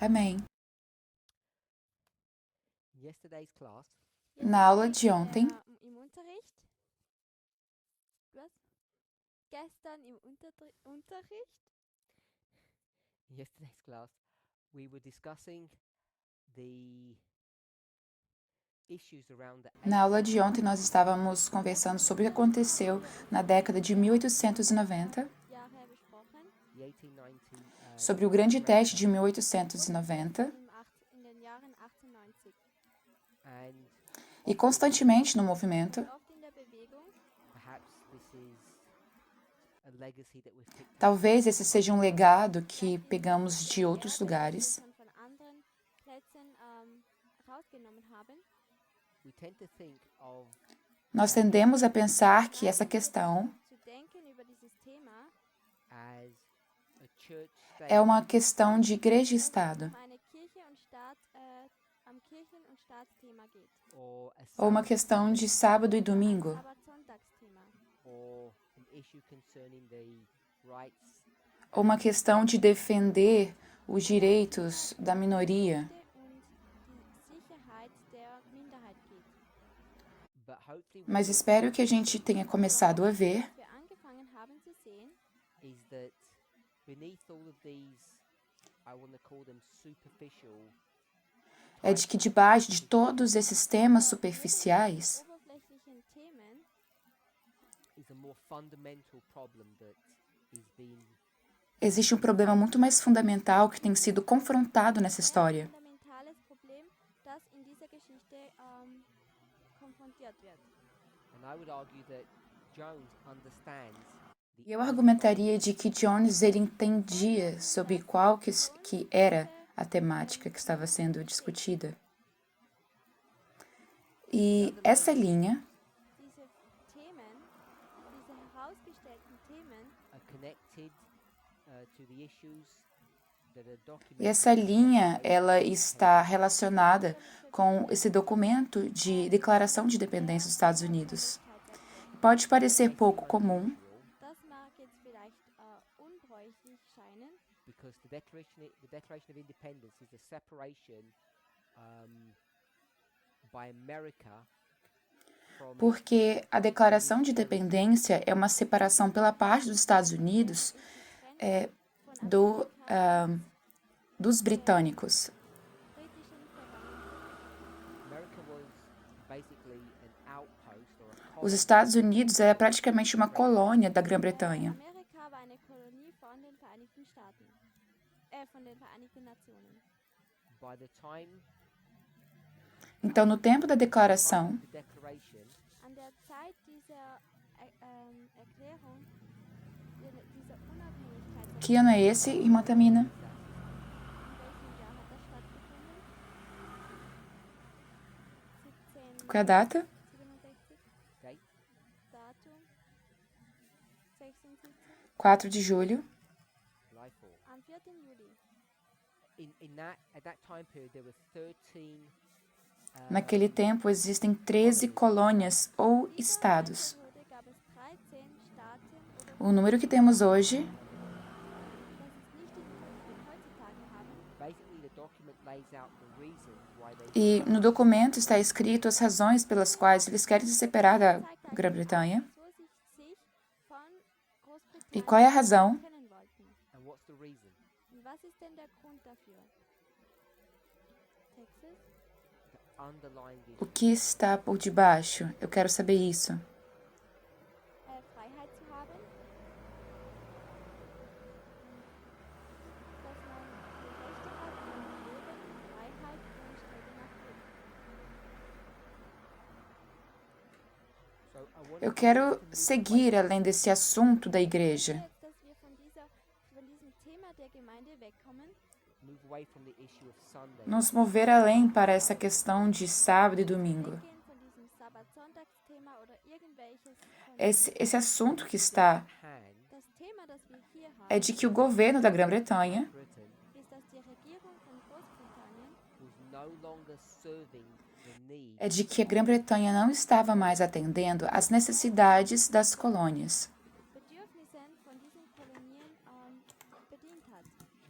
Amém. Yesterday's class, Na aula de ontem, Im Unterricht. Was? Gestern im Unterricht. yesterday's class, we were discussing the issues around the na aula de ontem nós estávamos conversando sobre o que aconteceu na década de 1890, Jahre besprochen. the 1890 sobre o grande teste de 1890, In den Jahren 1890. and e constantemente no movimento. Oft in der Bewegung. perhaps this is a legacy that we've picked up. Talvez esse seja um legado que pegamos de outros lugares. Von anderen Plätzen rausgenommen haben. We tend to think of Nós tendemos a pensar que essa questão Zu denken über dieses Thema as a church state é uma questão de igreja e Estado, eine Kirche und Staat, am Kirchen- und Staatsthema geht. or a ou uma Sabbath questão de sábado e domingo, Sabbat-Sonntagsthema. or an issue concerning the rights ou uma questão de defender os direitos da minoria. Und die Sicherheit der Minderheit geht. but hopefully what Mas espero que a gente tenha começado a ver Was wir angefangen haben zu sehen, is that beneath all of these, I want to call them superficial é de que debaixo de todos esses temas superficiais oberflächlichen Themen is a more fundamental problem that is being existe um problema muito mais fundamental que tem sido confrontado nessa história. fundamentales Problem, das in dieser Geschichte konfrontiert wird. and I would argue that Jones understands E eu argumentaria de que Jones ele entendia sobre qual que era a temática que estava sendo discutida. E essa linha Diese Themen, diese herausgestellten Themen are connected to the issues that are E documented essa linha, ela está relacionada com esse documento de declaração de independência dos Estados Unidos. Pode parecer pouco comum, Das mag jetzt vielleicht unbräuchlich scheinen, because the Declaration of Independence is a separation by America from porque a declaração de independência é uma separação pela parte dos Estados Unidos dos britânicos. britischen Vergangenheit. America was basically an outpost or a Os colony Estados Unidos é praticamente uma colônia da Grã-Bretanha. Amerika war eine Kolonie von den Vereinigten Staaten, von den Vereinigten Nationen. by the time Então, no tempo da declaração, the declaration An der Zeit dieser Erklärung, dieser Unabhängigkeit, que ano é esse, irmã Tamina? in welchem Jahr hat das stattgefunden? Qual é a data? 1767, date Datum 76, 4 de julho. July 4 am 4. Juli. at that time period there were 13 Naquele tempo, existem 13 colônias ou estados. Periode gab es 13 Staaten oder O número que temos hoje das ist nicht die Nummer, die wir heutzutage haben. basically the document lays out the reasons why they e no documento está escrito as razões pelas quais eles querem se separar da Grã-Bretanha. So sich von E Großbritannien qual é a razão? trennen wollten. and what's the reason Und was ist denn der Grund dafür? Texas? the underlying O issue que está por debaixo? Eu quero saber isso. Freiheit zu haben, dass man die Rechte hat an Leben, Freiheit und Strebe nach Glück. so I want Eu quero seguir além desse assunto da igreja. Jetzt, dass wir von diesem Thema der Gemeinde wegkommen, move away from the issue of Sunday Nos mover além para essa questão de sábado e domingo. weggehen von diesem Sabbat-Sonntagsthema oder irgendwelches. Esse assunto que está hand Das Thema, das wir hier haben, é de que o governo da Grã-Bretanha Britain ist, dass die Regierung von Großbritannien was no longer serving the needs é de que a Grã-Bretanha não estava mais atendendo às necessidades das colônias. Bedürfnissen von diesen Kolonien bedient hat.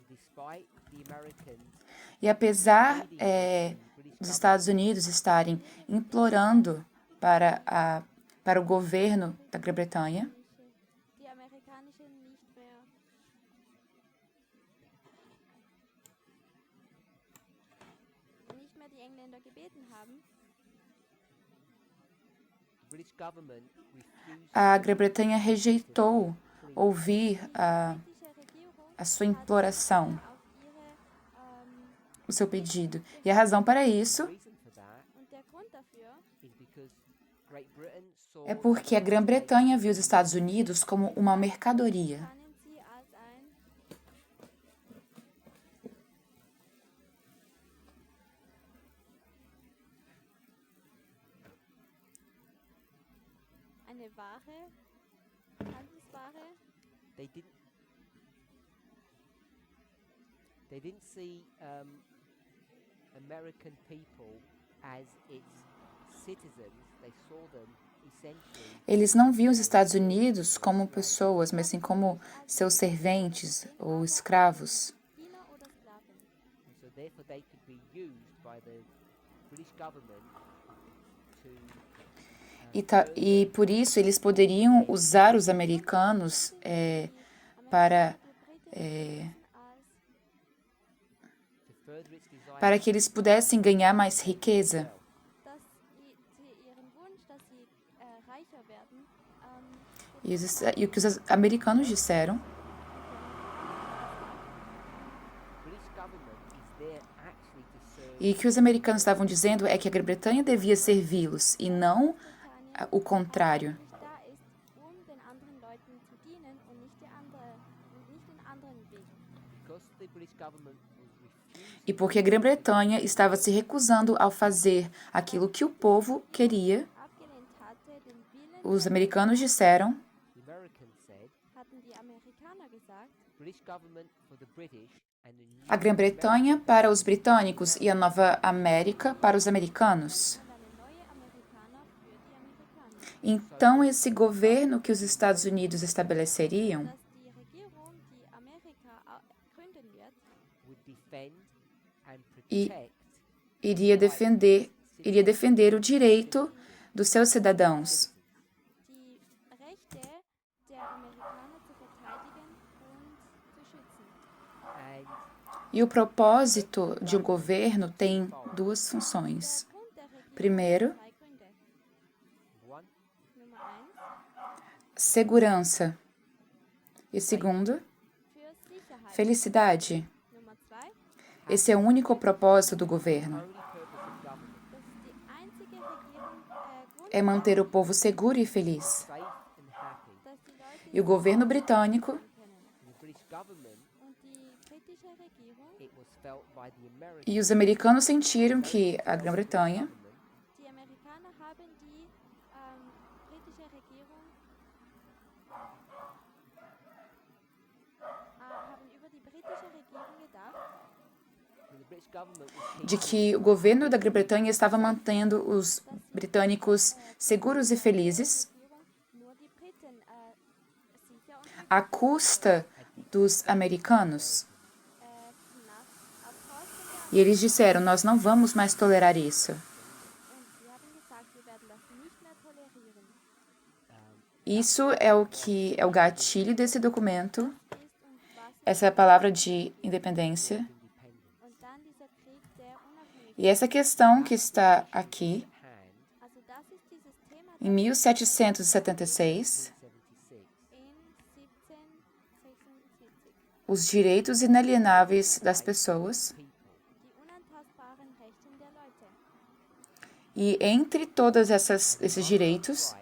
despite despite the Americans E apesar dos Estados Unidos estarem implorando para o governo da Grã-Bretanha, die amerikanische nicht mehr die Engländer gebeten haben, the British government refused a Grã-Bretanha rejeitou ouvir britische Regierung a sua imploração, auf ihre o seu pedido. E a razão para isso the reason for that und der Grund dafür is because Great Britain saw é porque a Grã-Bretanha viu os Estados Unidos como uma mercadoria. sahen sie als eine Ware, Handelsware. they didn't see American people as its citizens. They saw them essentially Eles não viam os Estados Unidos como pessoas, mas sim como seus serventes ou escravos. Diener oder Sklaven. and so therefore they could be used by the British government to E por isso eles poderiam usar os americanos para, further its desire para que eles pudessem ganhar mais riqueza. Dass sie ihren Wunsch, dass sie reicher werden, E o que os americanos disseram British government is there actually to serve e que os americanos estavam dizendo é que a Grã-Bretanha devia servi-los e não o contrário. nicht da ist, den anderen Leuten zu dienen und nicht den anderen Weg. because the British government was refusing E porque a Grã-Bretanha estava se recusando ao fazer aquilo que o povo queria, Abgelehnt hatte den Willen, os americanos disseram the Americans said hatten die Amerikaner gesagt, British government for the British and the new a Grã-Bretanha para os britânicos e a Nova América para os americanos. und eine neue Amerikaner für die Amerikaner. Então, esse governo que os Estados Unidos estabeleceriam Dass die Regierung, die Amerika gründen wird, would defend and E- protect iria defender o direito dos seus cidadãos die Rechte der Amerikaner zu verteidigen und zu schützen. and E o propósito de um governo tem duas funções. Der Grund der Regierung Primeiro, zwei Gründe. one Nummer 1, segurança. E segundo, für Sicherheit. felicidade. Nummer 2, Esse é o único propósito do governo. only purpose of government das ist die einzige Grund, É manter o povo seguro e feliz. safe and happy dass die Leute E o governo britânico können. the British government Und die britische Regierung, it was felt by the Americans e os americanos sentiram que a Grã-Bretanha die Amerikaner haben die britische Regierung haben über die britische Regierung gedacht, the British government was de que o governo da Grã-Bretanha estava mantendo os britânicos seguros e felizes nur die Briten sicher und à custa dos americanos. nach auf Kosten der E eles disseram: nós não vamos mais tolerar isso. und sie haben gesagt, wir werden das nicht mehr tolerieren. Isso é o que é o gatilho desse documento, Ist und was essa é a palavra de independência. independent und dann dieser Krieg der Unabhängigkeit. E essa questão que está aqui, hand Also das ist dieses Thema em 1776, 76 in 1776. os direitos inalienáveis das pessoas. people Die unantastbaren Rechte der Leute. E entre todos esses direitos,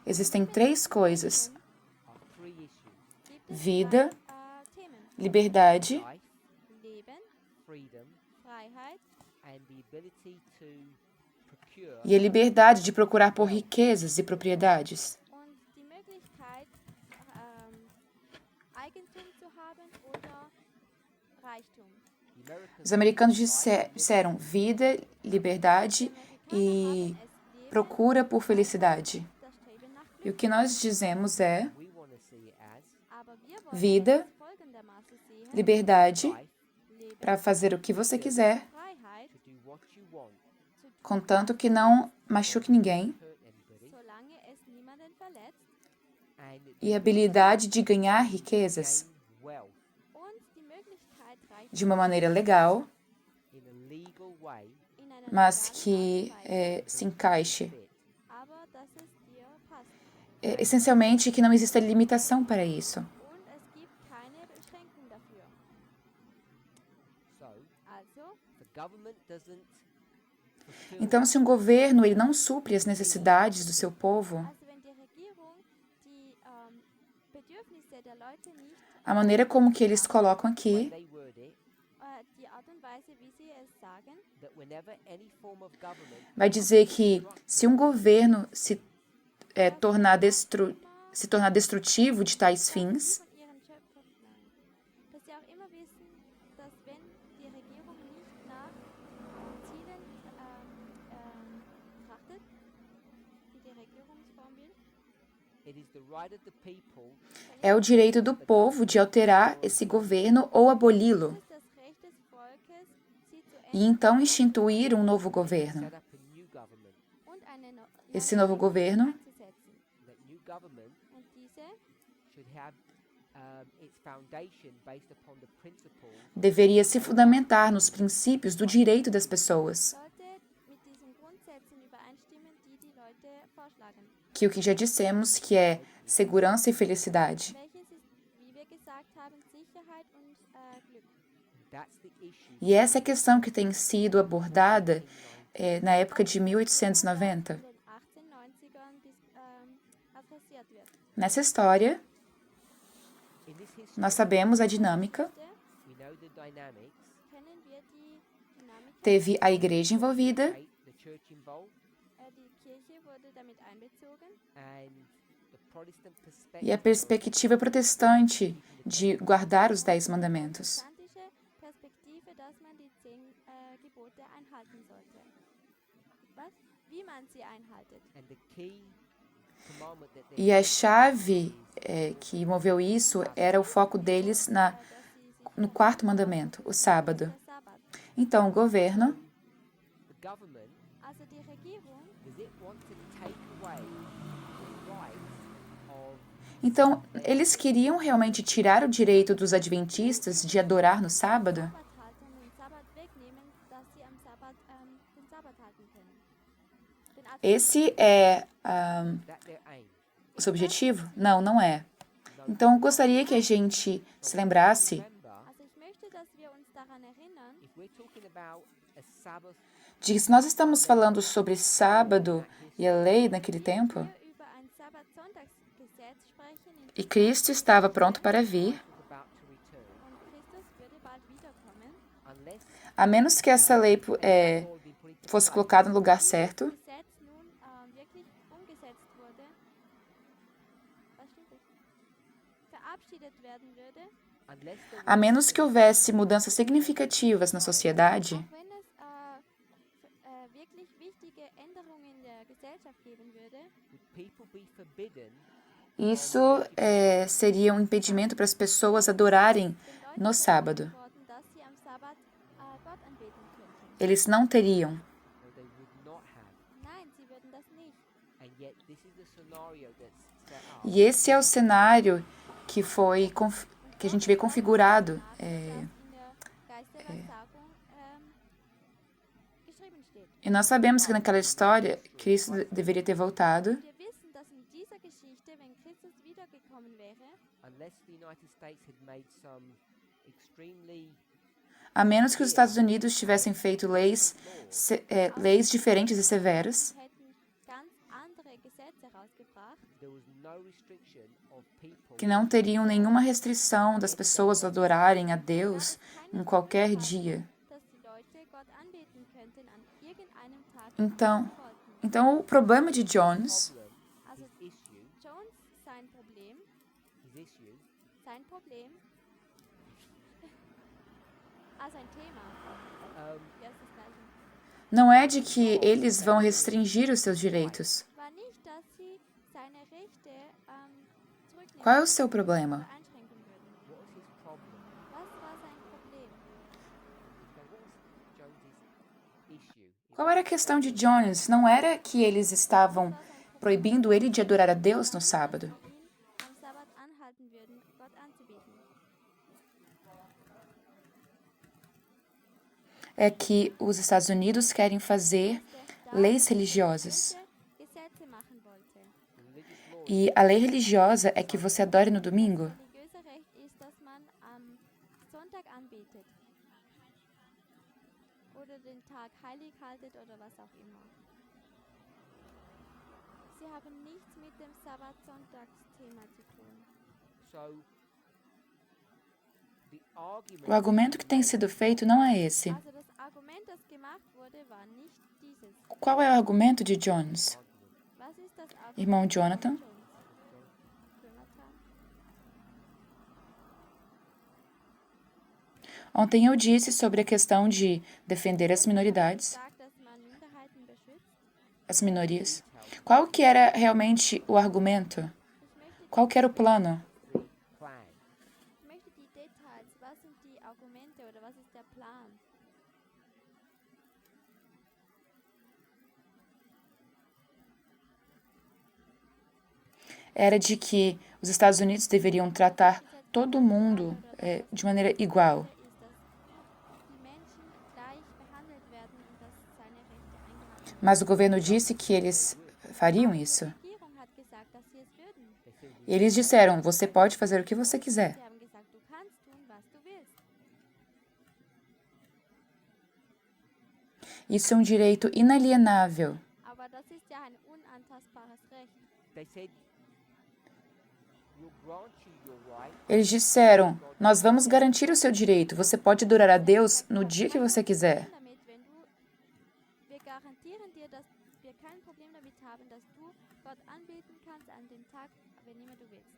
existem três coisas: are three issues Gibt es vida, Themen. liberdade life Leben, freedom Freiheit and the ability to procure e a liberdade de procurar por riquezas e propriedades. und die Möglichkeit, Eigentum zu haben oder Reichtum. the Americans Os americanos disseram vida, liberdade e procura por felicidade. Das Streben nach E Glück. o que nós dizemos é we want to see it as Aber wir wollen vida, es folgendermaßen sehen. liberdade life para fazer o que você quiser, Freiheit to do what you want, zu tun, contanto que não machuque ninguém, hurt anybody, solange es niemanden verletzt and e a habilidade de ganhar riquezas gain wealth und die Möglichkeit, reich de uma maneira legal, in a legal way, in einer mas legalen que Art und Weise, se encaixe. aber dass es dir passt. Essencialmente, que não exista limitação para isso. Und es gibt keine Beschränkung dafür. so Also, if the government doesn't fulfill Então, se um governo ele não supre as necessidades do seu povo, wenn die Regierung die Bedürfnisse der Leute nicht, a maneira como que eles colocam when aqui, they word it, die Art und Weise, wie sie es sagen, that whenever any form of government vai dizer que se um governo se tornar destrutivo de tais fins, von ihren Schöpfern, nein, dass sie auch immer wissen, dass wenn die Regierung nicht nach Zielen trachtet, die die Regierungsform will, it is the right of the people é o direito do povo de alterar esse governo ou aboli-lo, es ist das Recht des Volkes, sie zu e ändern então instituir um novo governo. set up a new government. und eine Esse novo governo einzusetzen. That new government Und diese should have its foundation based upon the principles deveria se fundamentar nos princípios do direito das pessoas, sollte mit diesen Grundsätzen übereinstimmen, die die Leute vorschlagen. que o que já dissemos que é segurança e felicidade. Welches ist, wie wir gesagt haben, Sicherheit und Glück. that's the issue E essa é a questão que tem sido abordada na época de 1890. In den 1890ern bis adressiert wird. Nessa história, in this history. nós sabemos a dinâmica. We know the dynamics, Kennen wir die Dynamik? Teve a igreja envolvida right? The church involved Die Kirche wurde damit einbezogen and the Protestant e a perspective perspectiva protestante de guardar os 10 mandamentos. protestantische Perspektive, dass man die 10 Gebote einhalten sollte. Was? Wie man sie einhaltet. and the key commandment that E a chave que moveu isso era o foco deles Dass sie sich no quarto mandamento, o sábado. der Sabbat. Então, o governo, the government Also die Regierung, does it want to take away the rights of então, eles queriam realmente tirar o direito dos adventistas de adorar no sábado? Sabbat halten, den Sabbat wegnehmen, dass sie am Sabbat den Sabbat halten können. Den Advent- Esse é that their aim? o seu objetivo? Não, não é. Então, eu gostaria que a gente se lembrasse Remember, Also ich möchte, dass wir uns daran erinnern, if we're talking about a Sabbath, de que se nós estamos falando sobre sábado e a lei naquele tempo, wir über ein Sabbat-Sonntagsgesetz sprechen, in e Cristo estava pronto para vir, is about to return, und Christus würde bald wiederkommen, unless a menos que essa lei all been put into fosse colocada no lugar certo, das Gesetz nun wirklich umgesetzt wurde, was stimmt das? Verabschiedet werden würde, unless there a menos que houvesse mudanças significativas na sociedade, auch wenn es wirklich wichtige Änderungen in der Gesellschaft geben würde, would people be forbidden isso seria um impedimento para as pessoas adorarem den Leuten no sábado. worden, dass sie am Sabbat Gott anbeten könnten. Eles não teriam. or they would not have? Nein, sie würden das nicht. And yet this is the scenario that's set up. E esse é o cenário que que a gente vê configurado Das in der Geistersagung geschrieben steht. E nós sabemos que naquela história, Cristo deveria ter voltado, Wir wissen, dass in dieser Geschichte, wenn Christus wiedergekommen wäre, Unless the United States had made some extremely a menos que os Estados Unidos tivessem feito leis diferentes e severas, hätten ganz andere Gesetze rausgebracht, there was no restriction of people que não teriam nenhuma restrição das pessoas adorarem a Deus em qualquer dia. dass die Leute Gott anbeten könnten an irgendeinem Tag, Então, wenn sie wollten. então o problema de Jones, problem, Also his issue, Jones, sein Problem, sein Thema, ja, ist das Gleiche, não é de que eles vão restringir os seus direitos. war nicht, dass sie seine Rechte zurücknehmen Qual é o seu oder problema? einschränken würden. what was his problem? Was war sein Problem? Qual era a questão de Jones? Não era que eles estavam proibindo ele de adorar a Deus no sábado. ihn am Sabbat anhalten würden, Gott anzubeten. É que os Estados Unidos querem fazer leis religiosas. Gesetze machen wollte. E a lei religiosa é que você adore no domingo. Religiöse Recht ist, dass man am Sonntag anbetet. Oder den Tag heilig haltet oder was auch immer. Sie haben nichts mit dem Sabbat-Sonntagsthema zu tun. So the O argument argumento que tem sido feito não é esse. Also das Argument, das gemacht wurde, war nicht dieses. Qual é o argumento de Jones? Was ist das Argument Irmão von Jonathan? Jones? Jonathan? Ontem eu disse sobre a questão de defender as minoridades, Sagt, dass man Minderheiten beschützt. as minorias. Qual que era realmente o argumento? Qual que era o plano? plan. Ich möchte die Details. Was sind die Argumente oder was ist der Plan? Era de que os Estados Unidos deveriam tratar todo mundo de maneira igual. Ist, dass die Menschen gleich behandelt werden und dass seine Rechte eingehalten werden. Mas o governo disse que eles fariam isso. Die Regierung hat gesagt, dass sie es würden. E eles disseram, você pode fazer o que você quiser. Sie haben gesagt, du kannst tun, was du willst. Isso é um direito inalienável. Aber das ist ja ein unantastbares Recht. They said, we'll grant you your right Eles disseram, nós vamos garantir o seu direito. Você pode adorar a Deus no dia que você quiser. Damit, wenn du, wir garantieren dir, dass wir kein Problem damit haben, dass du Gott anbeten kannst an dem Tag, wenn immer du willst.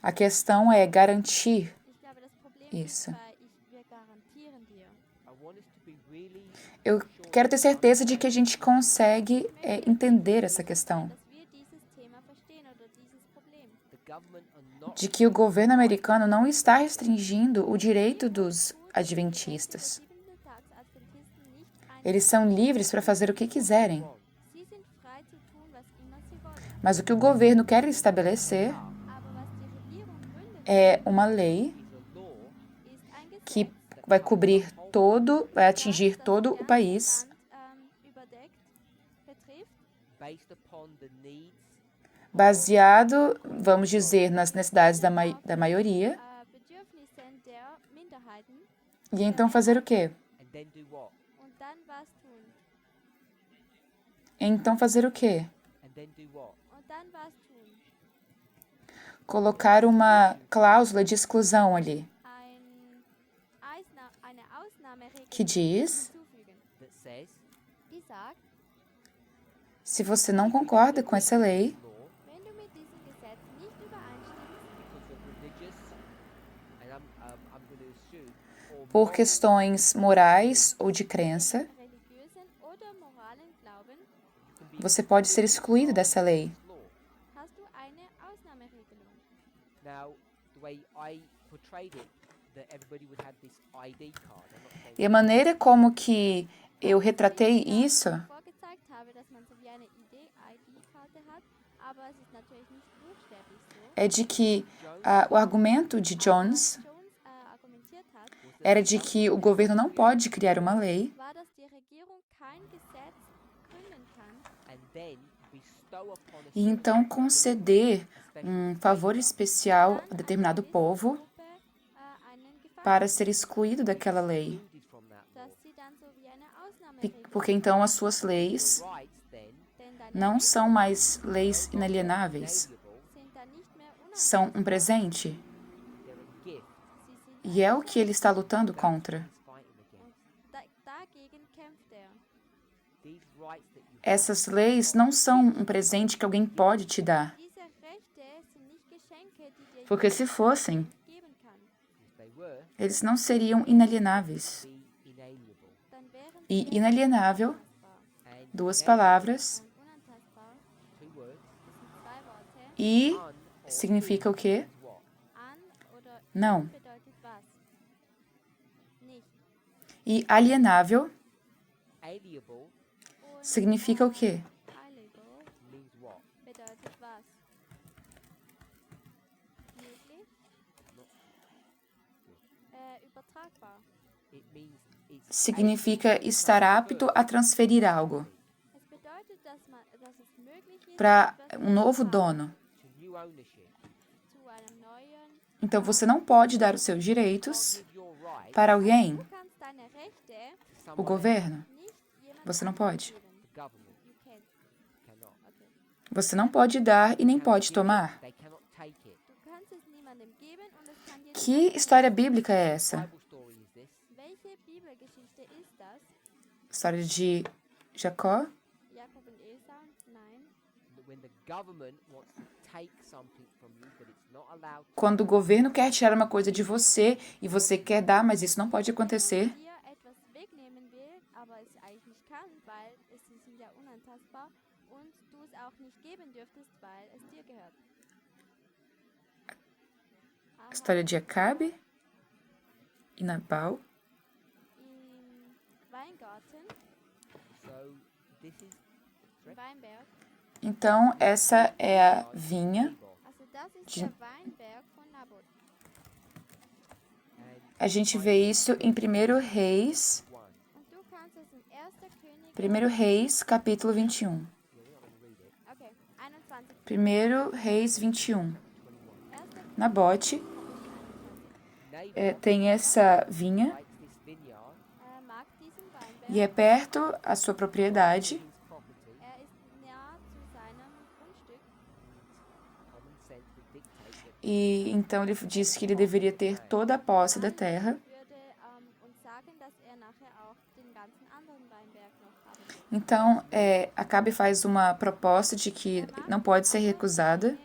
A questão é garantir Ich glaube, das Problem isso. ist bei wir garantieren dir. I want us to be really Eu quero ter certeza de que a gente consegue entender essa questão. Dass wir dieses Thema verstehen oder dieses Problem. the government are not De que o governo americano não está restringindo o direito dos adventistas. Siebente-Tags-Adventisten nicht ein. Eles são livres para fazer o que quiserem. Sie sind frei zu tun, was immer sie wollen. Mas o que o governo quer estabelecer Aber was die Regierung gründet, é uma lei is a law ist ein Gesetz, que vai cobrir todo, vai atingir todo o país, überdeckt, betrifft, based upon the needs baseado, vamos dizer, nas necessidades da maioria. Bedürfnissen der Minderheiten E então fazer o quê? and then do what? und dann was tun. Então fazer o quê? And then do what? Und dann was tun. Colocar uma cláusula de exclusão ali, Eine Ausnahmeregelung que diz, hinzufügen. That says Die sagt, se você não concorda com essa lei, law wenn du mit diesem Gesetz nicht übereinstimmst, because of religious and I'm going to assume or por moral questões morais ou de crença, religiösen oder moralen Glauben, você pode ser excluído dessa lei. law. hast du eine Ausnahmeregelung. Now, the way I portrayed it, that everybody would have this ID card. I'm not saying E a maneira como que eu retratei isso Vorgezeigt habe, dass man so wie eine ID-Karte hat, aber es ist natürlich nicht buchstäblich so. é de que o argumento de Jones Jones argumentiert hat, era de que o governo não pode criar uma lei war, dass die Regierung kein Gesetz gründen kann and then bestow upon a e então conceder um favor especial a determinado povo Gruppe einen Gefallen, para ser excluído daquela lei. excluded from that law. dass sie dann so wie eine Ausnahmeregelung, Porque então as suas leis Rights then denn deine não são mais leis inalienáveis, Rechte sind dann nicht mehr unabhängig, são um presente. they're a gift. sie sind E é o que ele está lutando contra. He's fighting against. dagegen kämpft er. These rights that you Essas leis não são um presente que alguém pode te dar. Diese Rechte sind nicht Geschenke, die dir Porque se fossem, geben kann. if they were, eles não seriam inalienáveis. be inalienable. Dann wären E sie inalienável, unantastbar. And duas then, palavras, Und unantastbar, two words, das sind zwei Worte. e un or significa o quê? what? An oder Não. bedeutet was? Nicht. E alienável Alienable significa o quê? Alienable means what? bedeutet was? Möglich? Übertragbar. It means it's Significa estar apto a transferir algo Es bedeutet, dass es möglich ist, para etwas um novo zu übertragen dono. to new ownership. zu einem neuen. Então você não pode dar os seus direitos Give your right para alguém, Du kannst deine Rechte to o someone governo. nicht jemandem Você não pode. geben. else, the government You can. cannot. Okay. Você não pode dar e nem Cannot pode give it, tomar. They cannot take it. Du kannst es niemandem geben und es kann dir Que niemand história nehmen. bíblica é essa? Bible story is this? Welche Bibelgeschichte ist das? História de Jacó? Jakob und Esau? Nein. That when the government wants to take something from you, but it's not allowed to. Quando o governo quer tirar uma coisa de você e você quer dar, mas isso não pode acontecer. Dir etwas wegnehmen will, aber es eigentlich nicht kann, weil sie sind ja unantastbar und du es auch nicht geben dürftest, weil es dir gehört. Aber História de Acabe e Nabal. im Weingarten, So this is Weinberg, Então, essa é a vinha. also das ist De- der Weinberg von Naboth. and A gente vê isso em 1 Reis, one. Und du kannst es in 1. Könige, 1 Reis, capítulo 21. Yeah, we're not going to read it. okay, 21. 1 Reis 21. 1. Nabote Nabal tem essa vinha likes this vineyard, Mag diesen Weinberg. e é perto a sua propriedade. his property. Ist nah zu seinem Grundstück. Common sense would dictate that E então ele disse que ele deveria ter toda a posse da terra. Würde uns sagen, dass nachher auch den ganzen anderen Weinberg noch haben wird. Então, Acabe faz uma proposta de que não pode ser recusada.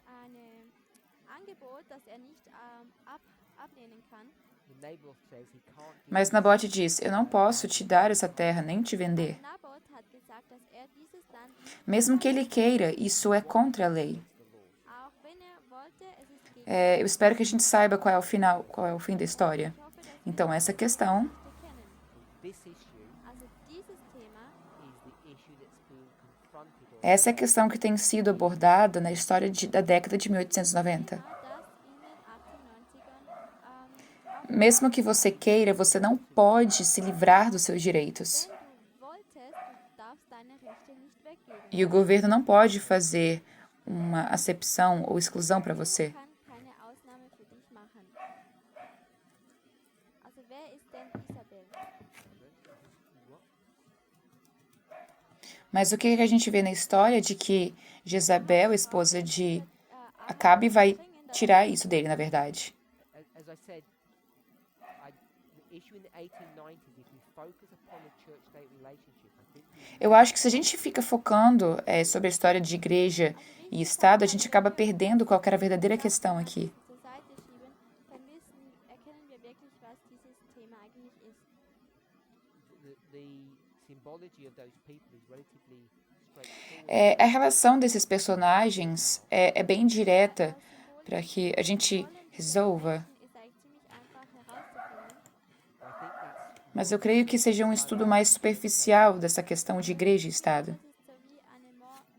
Ein Angebot, das nicht ablehnen kann. the Nabal says he can't give Mas Nabote diz: Eu não posso te dar essa terra nem te vender. Naboth hat gesagt, dass dieses Land nicht, Mesmo que ele queira, isso é contra a lei. auch wenn wollte, es ist gegen. Eu espero que a gente saiba qual é o final, qual é o fim da história. Ich hoffe, dass Então, essa questão wir kennen. this issue Also dieses Thema is the issue that's being confronted or essa é a questão que tem sido abordada na história da década de 1890. das in den 1890ern Mesmo que você queira, você não pode se livrar dos seus direitos. wenn du wolltest, du darfst deine Rechte nicht weggeben. E o governo não pode fazer uma acepção ou exclusão para você. Kann keine Ausnahme für dich machen. Also wer ist denn Isabel? Mas o que a gente vê na história é de que Jezabel, esposa de Acabe, vai tirar isso dele, na verdade. as I said, the issue in the 1890s, if we focus upon the church-state relationship, I think Eu acho que se a gente fica focando sobre a história de igreja e Estado, a gente acaba perdendo qual que era a verdadeira questão aqui. Zur Seite schieben, dann erkennen wir wirklich, was dieses Thema eigentlich ist. the symbology of those people is relatively straightforward. A relação desses personagens é bem direta para que a gente resolva. Ist eigentlich ziemlich einfach herauszufinden. I think that's Mas eu creio que seja um estudo mais superficial dessa questão de igreja e Estado. Das ist so wie eine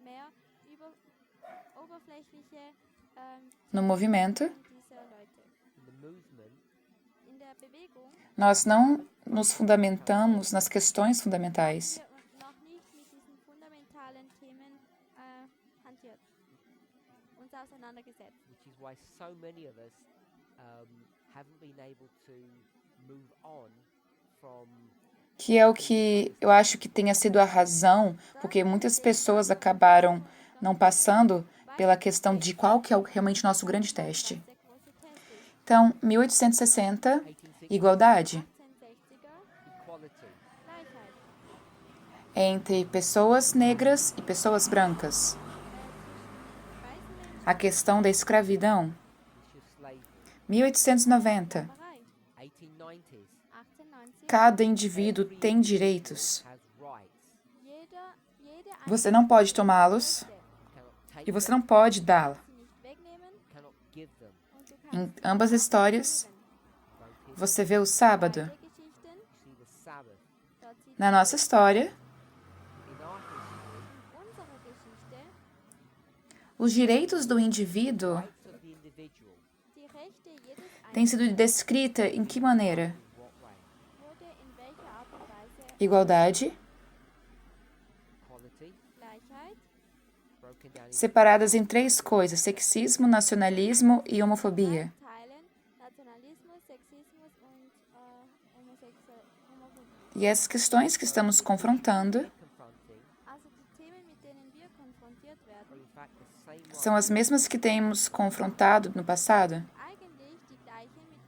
mehr oberflächliche No movimento, dieser Leute. in the movement. In der Bewegung nós não nos fundamentamos nas questões fundamentais. wir noch nicht mit diesen fundamentalen Themen hantiert, uns auseinandergesetzt. Which is why so many of us haven't been able to move on from Que é o que eu acho que tenha sido a razão, porque muitas pessoas acabaram não passando pela questão de qual que é realmente o nosso grande teste. Der große Test ist Então, 1860, igualdade 1860er equality. Gleichheit. entre pessoas negras e pessoas brancas. Weißen Menschen, A questão da escravidão, It's just slavery. 1890. Sklaverei. 1890s 1890. Cada indivíduo tem direitos. has rights. Jede Você não pode tomá-los Cannot take e você não pode dá-la. sie nicht wegnehmen cannot give them. und du Em kannst ambas as histórias, Notice você vê o sábado beide Geschichten. you see the Na nossa história, in our history, in unserer Geschichte, os direitos do indivíduo rights of the individual, die Rechte jedes têm sido Einzelnen descrita em que maneira? in what way? wurde in welcher Art und Weise Igualdade, Equality, Gleichheit, broken down into separadas em 3 coisas: sexismo, nacionalismo e homofobia. Teilen, Nationalismus, Sexismus und Homophobie. E as questões que estamos confrontando confronting Also die Themen, mit denen wir konfrontiert are werden, in fact the same são ones as mesmas que temos confrontado no passado, eigentlich die gleichen, mit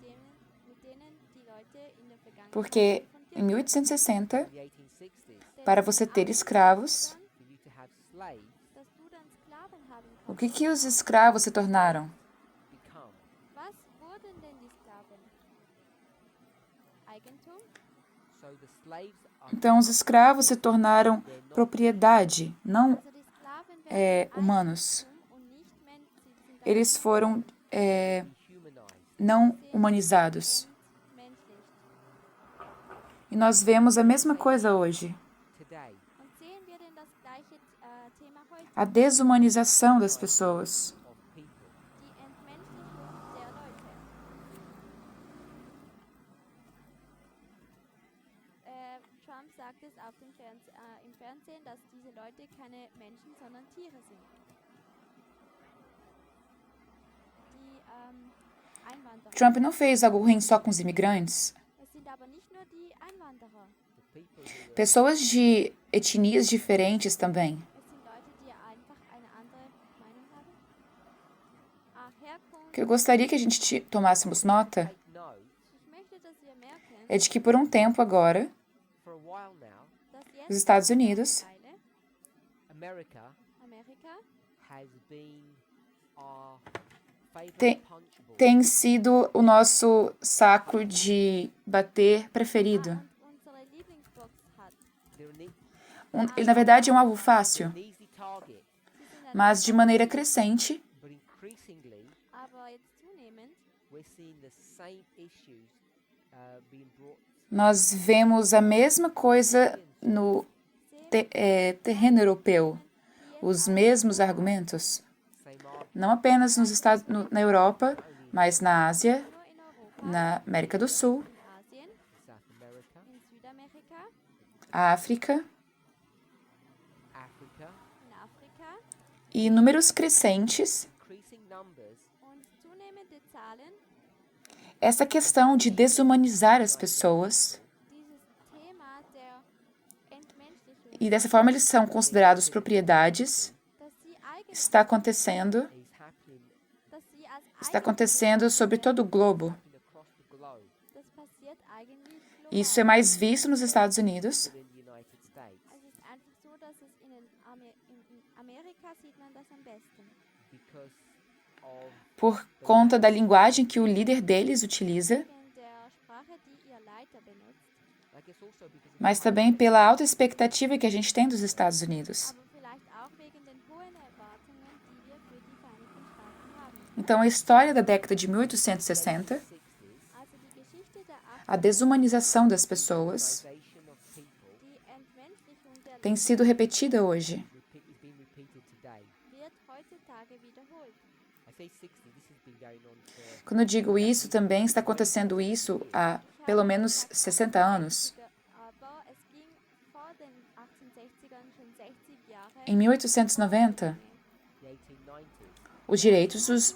denen die Leute in der Vergangenheit porque em konfrontiert 1860, in the 1860s. para você ter escravos, For you to have slaves dass du dann Sklaven haben o kannst. que os escravos se tornaram? become Was wurden denn die Sklaven? Eigentum? so the slaves are Então, os escravos se tornaram propriedade, não Also die Sklaven werden humanos. Eigentum und nicht sie sind Eles foram dehumanized. não humanizados. entmenschlicht. E nós vemos a mesma coisa hoje. Today, Und sehen wir denn das gleiche Thema heute? A desumanização das pessoas. of people, Die Entmenschlichung der Leute. Trump sagt es auf dem im Fernsehen, dass diese Leute keine Menschen, sondern Tiere sind. Die Einwanderer. Trump não fez algo ruim só com os imigrantes. Es sind aber nicht nur die Einwanderer. the people who Pessoas de etnias diferentes também. Es sind Leute, die einfach eine andere Meinung haben. Herkunft. Que eu gostaria que a gente tomássemos nota take note Ich möchte, dass wir merken, é de que por um tempo agora, for a while now, dass os jetzt Estados Unidos mittlerweile America Amerika has been our favorite Tem- punch bowl. tem sido o nosso saco de bater preferido. unsere Lieblingsbox hat. They're an, Ele, na verdade, é um alvo fácil, an easy target, Sie sind ein mas de maneira crescente, but increasingly aber jetzt zunehmend we're seeing the same issues being brought nós vemos a mesma coisa no terreno europeu. Os mesmos argumentos. same argument Não apenas na Europa, mas na Ásia, nur in Europa, na América do Sul, in Asien, South America, in Südamerika, África Africa, in Afrika e números crescentes. increasing numbers und zunehmende Zahlen. Essa questão de desumanizar as pessoas Dieses Thema der Entmenschlichung, e dessa forma eles são considerados propriedades dass sie eigen, está acontecendo, is happening dass sie als está acontecendo sobre todo o globo. across the globe das passiert eigentlich global. Isso é mais visto nos Estados Unidos, than in the United States Es ist einfach so, dass es in Amerika sieht man das am besten. because of por conta da linguagem que o líder deles utiliza, Wegen der Sprache, die ihr Leiter benutzt, I guess also because of mas também pela alta expectativa que a gente tem dos Estados Unidos. aber vielleicht auch wegen den hohen Erwartungen, die wir für die Vereinigten Staaten haben. Então, a história da década de 1860, 60s, Also die Geschichte der a desumanização das pessoas, civilization of people die Entmenschlichung der tem sido repetida hoje. is being repeated today. wird heutzutage wiederholt. I say 60, this has been going on for Quando eu digo isso, também está acontecendo isso há pelo menos 60 anos. Aber es ging vor den 1860ern schon 60 Jahre Em 1890, the 1890s. os direitos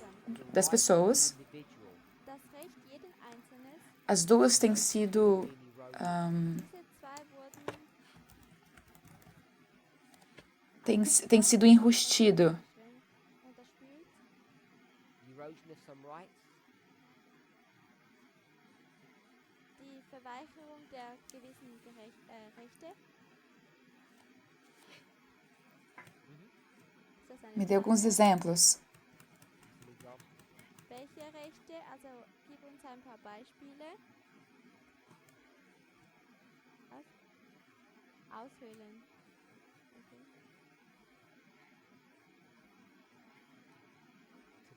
das pessoas, Individual das Recht jeden Einzelnen. as duas têm sido Diese zwei wurden têm sido enrustido. unterspült. erosion of some rights, Die Verweigerung der gewissen Rechte. Ist das eine Me dê Frage? alguns exemplos. some examples. Welche Rechte? Also gib uns ein paar Beispiele. Was? Aushöhlen. Okay.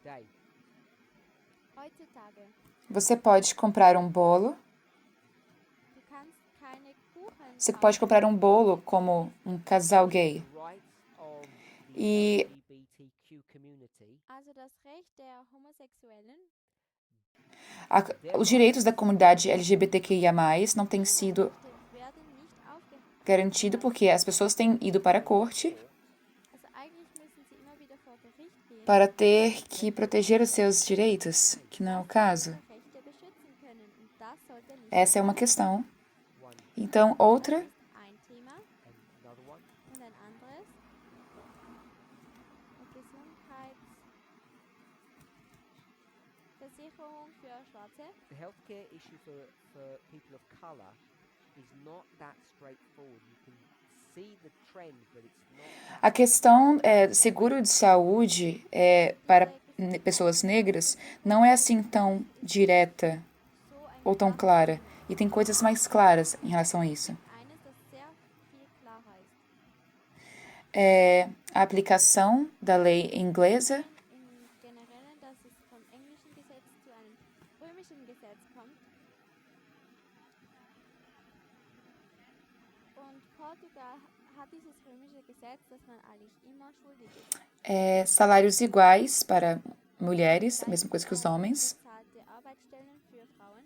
Today, Heutzutage. Você pode comprar um bolo Du kannst keine Kuchen Você pode comprar um bolo como um casal gay. The rights of the E LGBTQ community, Also das Recht der Homosexuellen os direitos da comunidade LGBTQIA+, não têm sido werden nicht aufgehalten. garantidos porque as pessoas têm ido para a corte Also eigentlich müssen sie immer wieder vor Gericht gehen, para ter que proteger os seus direitos, que não é o caso. ihre Rechte beschützen können. Und das sollte nicht Essa é uma questão. one Então, outra Das ist ein Thema. and another one. Und ein anderes. Gesundheitsversicherung für Schwarze. The healthcare issue for people of color is not that straightforward. You can see the trend, but it's not a questão seguro de saúde para pessoas negras não é assim tão direta So ein ou tão clara. E tem coisas mais claras em relação a isso. eines, das sehr viel klarer ist. A aplicação da lei inglesa, Im Generellen, dass es vom englischen Gesetz zu einem römischen Gesetz kommt. Und Portugal hat dieses römische Gesetz, dass man eigentlich immer schuldig ist. salários iguais para mulheres, a mesma coisa que os homens. Bezahlte Arbeitsstellen für Frauen.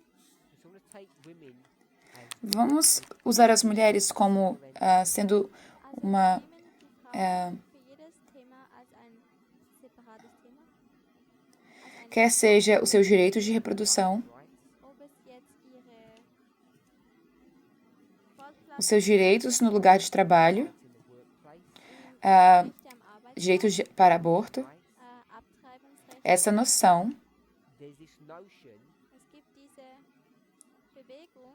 It's going to take women as Vamos usar as mulheres como sendo Also uma wir nehmen die Frauen für jedes Thema als ein separates Thema. Als eine, quer seja os seus direitos de reprodução, rights, ob es jetzt ihre os seus direitos no lugar de trabalho, in the workplace, Rechte am Arbeitsplatz, direitos para aborto, right? Abtreibungsrechte. essa noção There's this notion Es gibt diese Bewegung,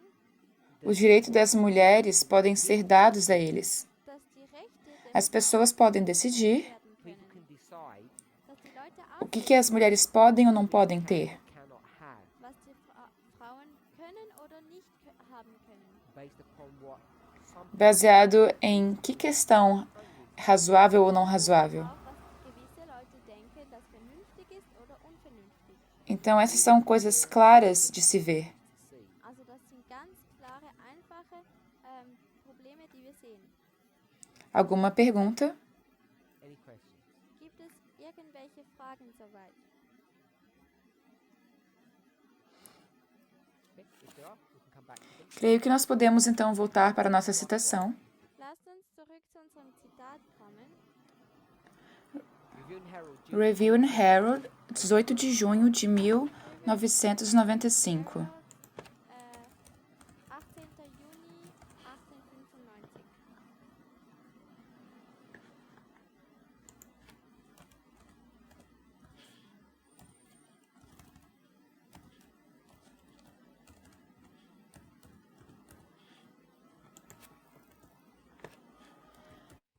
os direitos das mulheres podem ser dados a eles. dass die Rechte der As pessoas podem decidir werden people können. can decide Dass die Leute o que as mulheres podem ou não podem ter, cannot have was die Frauen können oder nicht haben können. based upon what some baseado em que questão razoável ou não razoável. Auch was gewisse Leute denken, das vernünftig ist oder unvernünftig. Então, essas são coisas claras de se ver. see. Also das sind ganz klare, einfache Probleme, die wir sehen. Alguma pergunta? Any questions? Gibt es irgendwelche Fragen soweit? Okay, if there are, we can come back to them. Creio que nós podemos então voltar para a nossa citação. Lasst uns zurück zu unserem Zitat kommen. Review and Herald, Review and Herald, 18 de junho de 1995. 18. Juni 1895.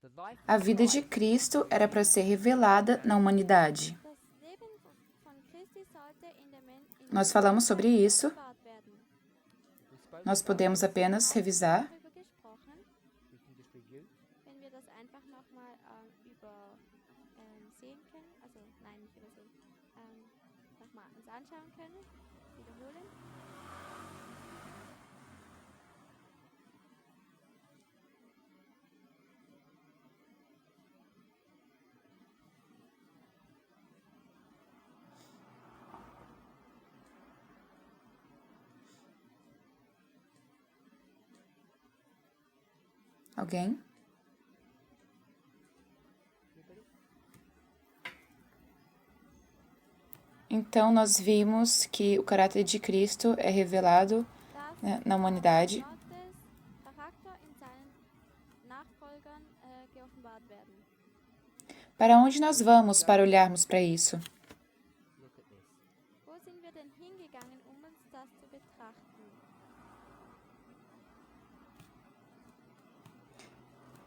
the life A vida de Cristo era para ser revelada na humanidade. Das Leben von Christi sollte in der Nós falamos sobre isso. offenbart werden. we spoke Nós podemos apenas revisar. Darüber gesprochen, we can just review. wenn wir das einfach nochmal übersehen können, also nein, nicht übersehen, nochmal uns anschauen können, wiederholen. Alguém? Então, nós vimos que o caráter de Cristo é revelado na humanidade. Gottes Charakter in seinen Nachfolgern geoffenbart werden. Para onde nós vamos para olharmos para isso? Look at this. Wo sind wir denn hingegangen, uns das zu betrachten?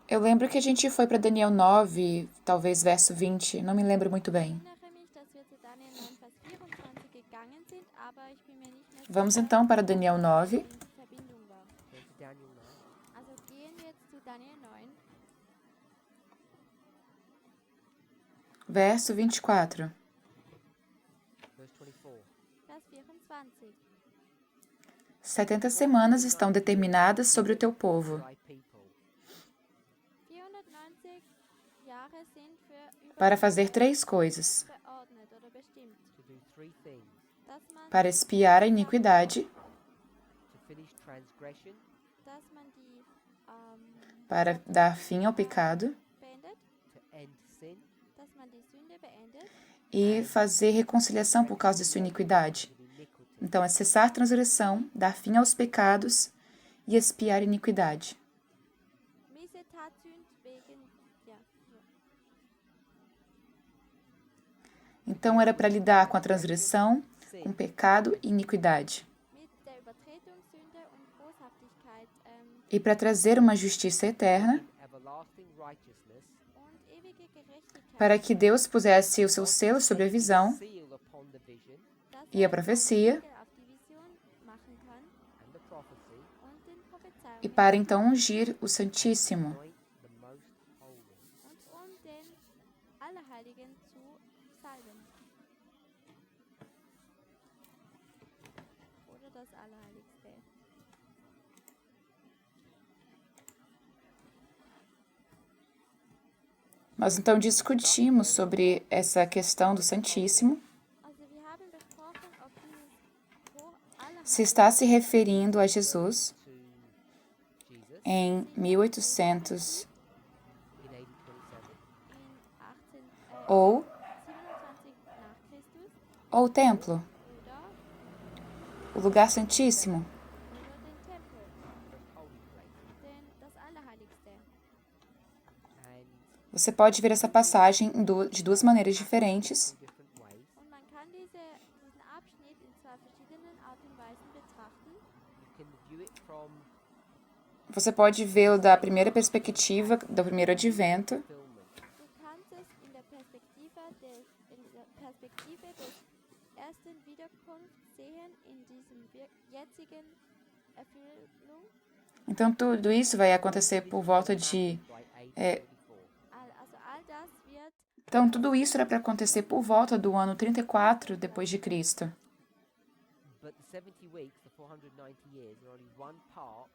Eu lembro que a gente foi para Daniel 9, talvez verso 20, não me lembro muito bem. Ich erinnere mich, dass wir zu Daniel 9, Vers 24 gegangen sind, aber ich bin mir nicht mehr Vamos sicher, então para Daniel 9, wie die Verbindung war. Turn to Daniel 9, Also gehen wir jetzt zu Daniel 9, verso 24. verse 24. Vers 24. 70 semanas estão determinadas sobre o teu povo thy people. 490 Jahre sind für para fazer 3 coisas: übergeordnet oder bestimmt, To do three things: dass man, para expiar a iniquidade, to finish transgression, dass man die para dar fim ao pecado beendet, to end sin, dass man die Sünde beendet e fazer reconciliação por causa de sua iniquidade. of iniquity. Então, é cessar transgressão, dar fim aos pecados e expiar a iniquidade. Missetat sind wegen, ja, so. Então, era para lidar com a transgressão, com pecado e iniquidade. Mit der Übertretungssünde und Boshaftigkeit E para trazer uma justiça eterna, Everlasting righteousness, und ewige Gerechtigkeit, para que Deus pusesse o seu selo sobre a visão seal upon the vision dass e a er profecia, Siegel auf die Vision machen kann and the prophecy, und den e Prophezeiungen para então ungir o Santíssimo, anoint the most holy. und den Allerheiligen zu salben. Oder das Allerheiligste. Nós então discutimos sobre essa questão do Santíssimo, Also wir haben besprochen, ob dieses se está se referindo a Jesus To Jesus em 1800 in AD 27, in 18, ou 27 nach Christus ou o templo, oder, o lugar santíssimo. oder den Tempel, the holy place. das Allerheiligste. And Você pode ver essa passagem de 2 maneiras diferentes. two different ways. Und man kann diesen Abschnitt in 2 verschiedenen Art und Weisen betrachten. You can view it from Você pode vê-lo da primeira perspectiva, do primeiro advento, fulfillment. Du kannst es in der Perspektive des ersten Wiederkunft sehen, in diesem jetzigen Erfüllung. então tudo isso vai acontecer por volta de... By AD É, 34. Also all das wird, então tudo isso era para acontecer por volta do ano 34 depois de Cristo. But the 70 weeks, the 490 years, are only one part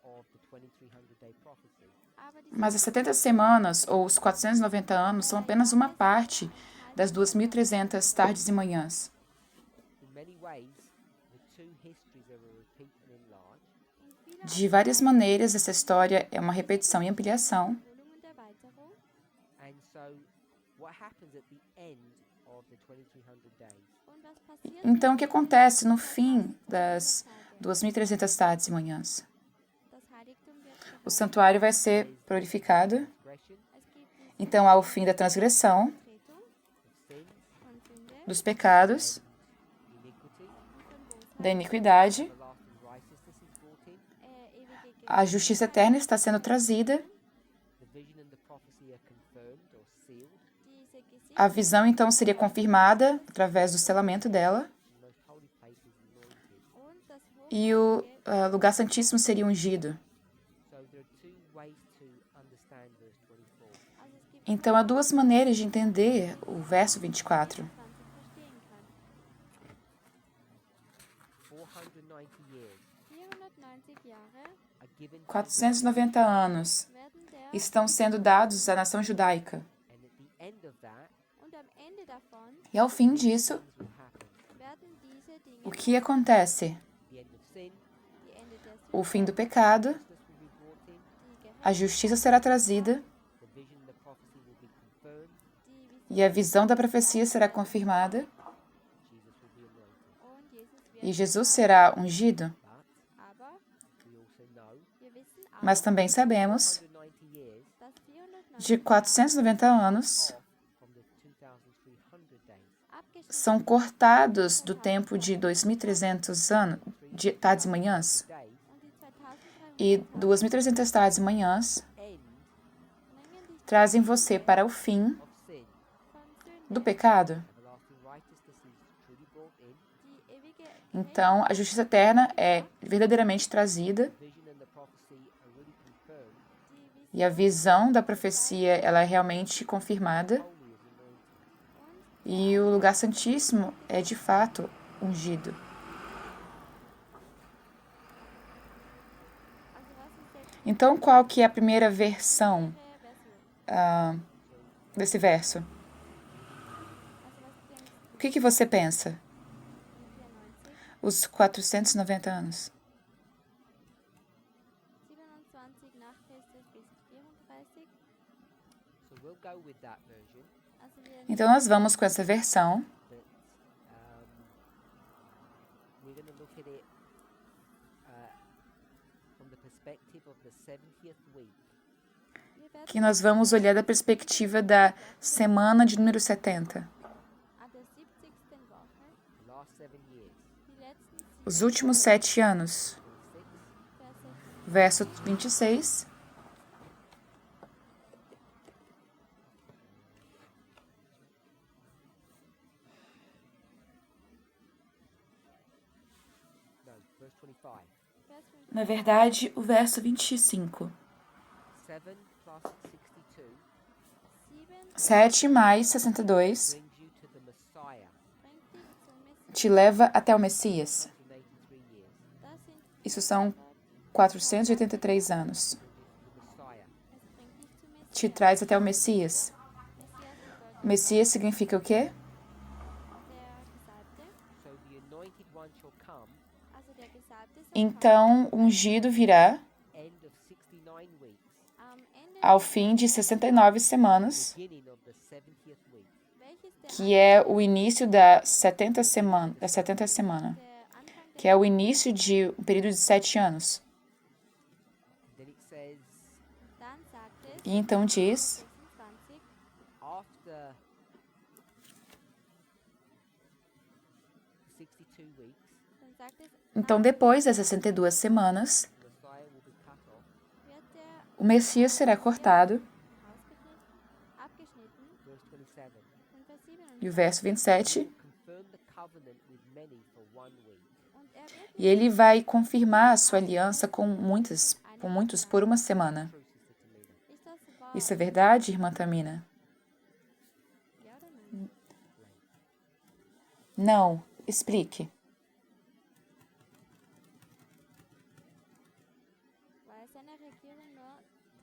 of the 2300-day prophecy. aber diese Mas as 70 semanas, ou os 490 anos, são apenas uma parte das 2.300 tardes e manhãs. In many ways, the two histories are a repeat and enlarge. in vieler De várias maneiras, essa história é uma repetição e ampliação. Wiederholung und Erweiterung. And so, what happens at the end of the 2300 days? Und was passiert Então, o que acontece no fim das 2.300 tardes e manhãs? Das Heiligtum wird O gereinigt. santuário vai ser purificado. Transgression Es gibt die Então, há o fim da transgressão, Vertretung of sin, von Sünde dos pecados, iniquity, und von Bosheit. da iniquidade. everlasting righteousness is brought in. Ewige A justiça eterna está sendo trazida. The vision and the prophecy are confirmed or sealed. Diese Gesicht A visão, então, seria confirmada através do selamento dela. The most holy place is anointed. und das E o lugar santíssimo seria ungido. So there are two ways to understand verse 24. Also es gibt Então, há 2 maneiras de entender o verso 24. 20 verstehen kann. 490 years 490 Jahre are given to 490 anos werden der estão sendo dados à nação judaica. and at the end of that, und am Ende davon E ao fim disso, things will happen. werden diese Dinge, o que acontece? The end of sin, die Ende der O Sünde, fim do pecado, justice will be brought in, die a justiça será trazida the vision and the prophecy will be confirmed, die e a visão da profecia será confirmada Jesus will be anointed. und Jesus e wird Jesus será ungido. But aber we also know wir wissen auch, Mas também sabemos 490 years dass 490 de 490 anos off from the 2300 days. abgeschnitten são cortados do tempo de 2.300 anos, de tardes e manhãs. Days und die 2300 E 2.300 tardes e manhãs end bringen dich trazem você para o fim of sin. von Sünde, do pecado. Everlasting righteousness is truly brought in. die ewige Então, a justiça eterna é verdadeiramente trazida The vision and the prophecy are really confirmed. die e a visão da profecia ela é realmente confirmada Holy is anointed. e o lugar santíssimo é de fato ungido. Então, qual que é a primeira versão Version. desse verso? Also was denkst O que você pensa? du? 94. Os 490 anos. 27 nach Christus bis 34. So we'll go with that version, Also wir Então, nós vamos com essa versão. but we're going to look at it from the perspective of the 70th week. Que nós vamos olhar da perspectiva da semana de número 70. an der 70. Woche, The last 7 years. die letzten 7 Os últimos 7 anos. 26. Verso 26. No, verse 25. Vers 5. Na verdade, o verso 25. 7 plus 62 7 mais 62 brings you to the Messiah, bringt dich zum Messias. te leva até o Messias. 183 years. Das sind Isso são 483 anos. The Messiah. es bringt dich zum Messias. Te traz até o Messias. Messias bedeutet Messias significa o quê? der Gesalbte. So the anointed one shall come, Also der Gesalbte soll Então, o ungido virá end of 69 weeks, am Ende ao fim de 69 semanas, beginning of the 70th week. welches der que é o início da 70 semana, Anfang que é o início de um período de 7 anos. Then it says, dann sagt es E então diz, 26 after 62 weeks, dann sagt es então depois das 62 semanas, the Messiah will be cut off. wird der o Messias será cortado. abgeschnitten Verse 27. und Vers 7 E o verso 27, Confirm the covenant with many for 1 week. und er wird e ele vai confirmar a sua aliança com muitos por uma semana. True, Sister Tamina. ist das wahr? Isso é verdade, irmã Tamina? Ja oder nein? Não. Explique. Weil seine Regierung nur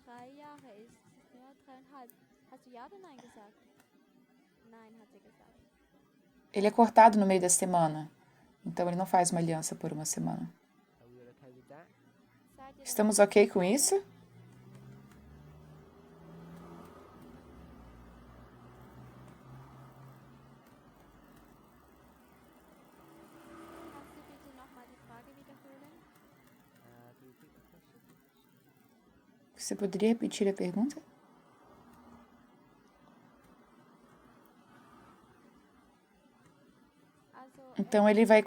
3 Jahre ist, nur 3,5. Hast du ja oder nein gesagt? Nein, hat sie gesagt. Ele é cortado no meio da semana. Então ele não faz uma aliança por uma semana. Are we all okay with that? Seid ihr Estamos ok com isso? Kannst du bitte nochmal die Frage wiederholen? Can you repeat the question? Você poderia repetir a pergunta? Also, Então ele vai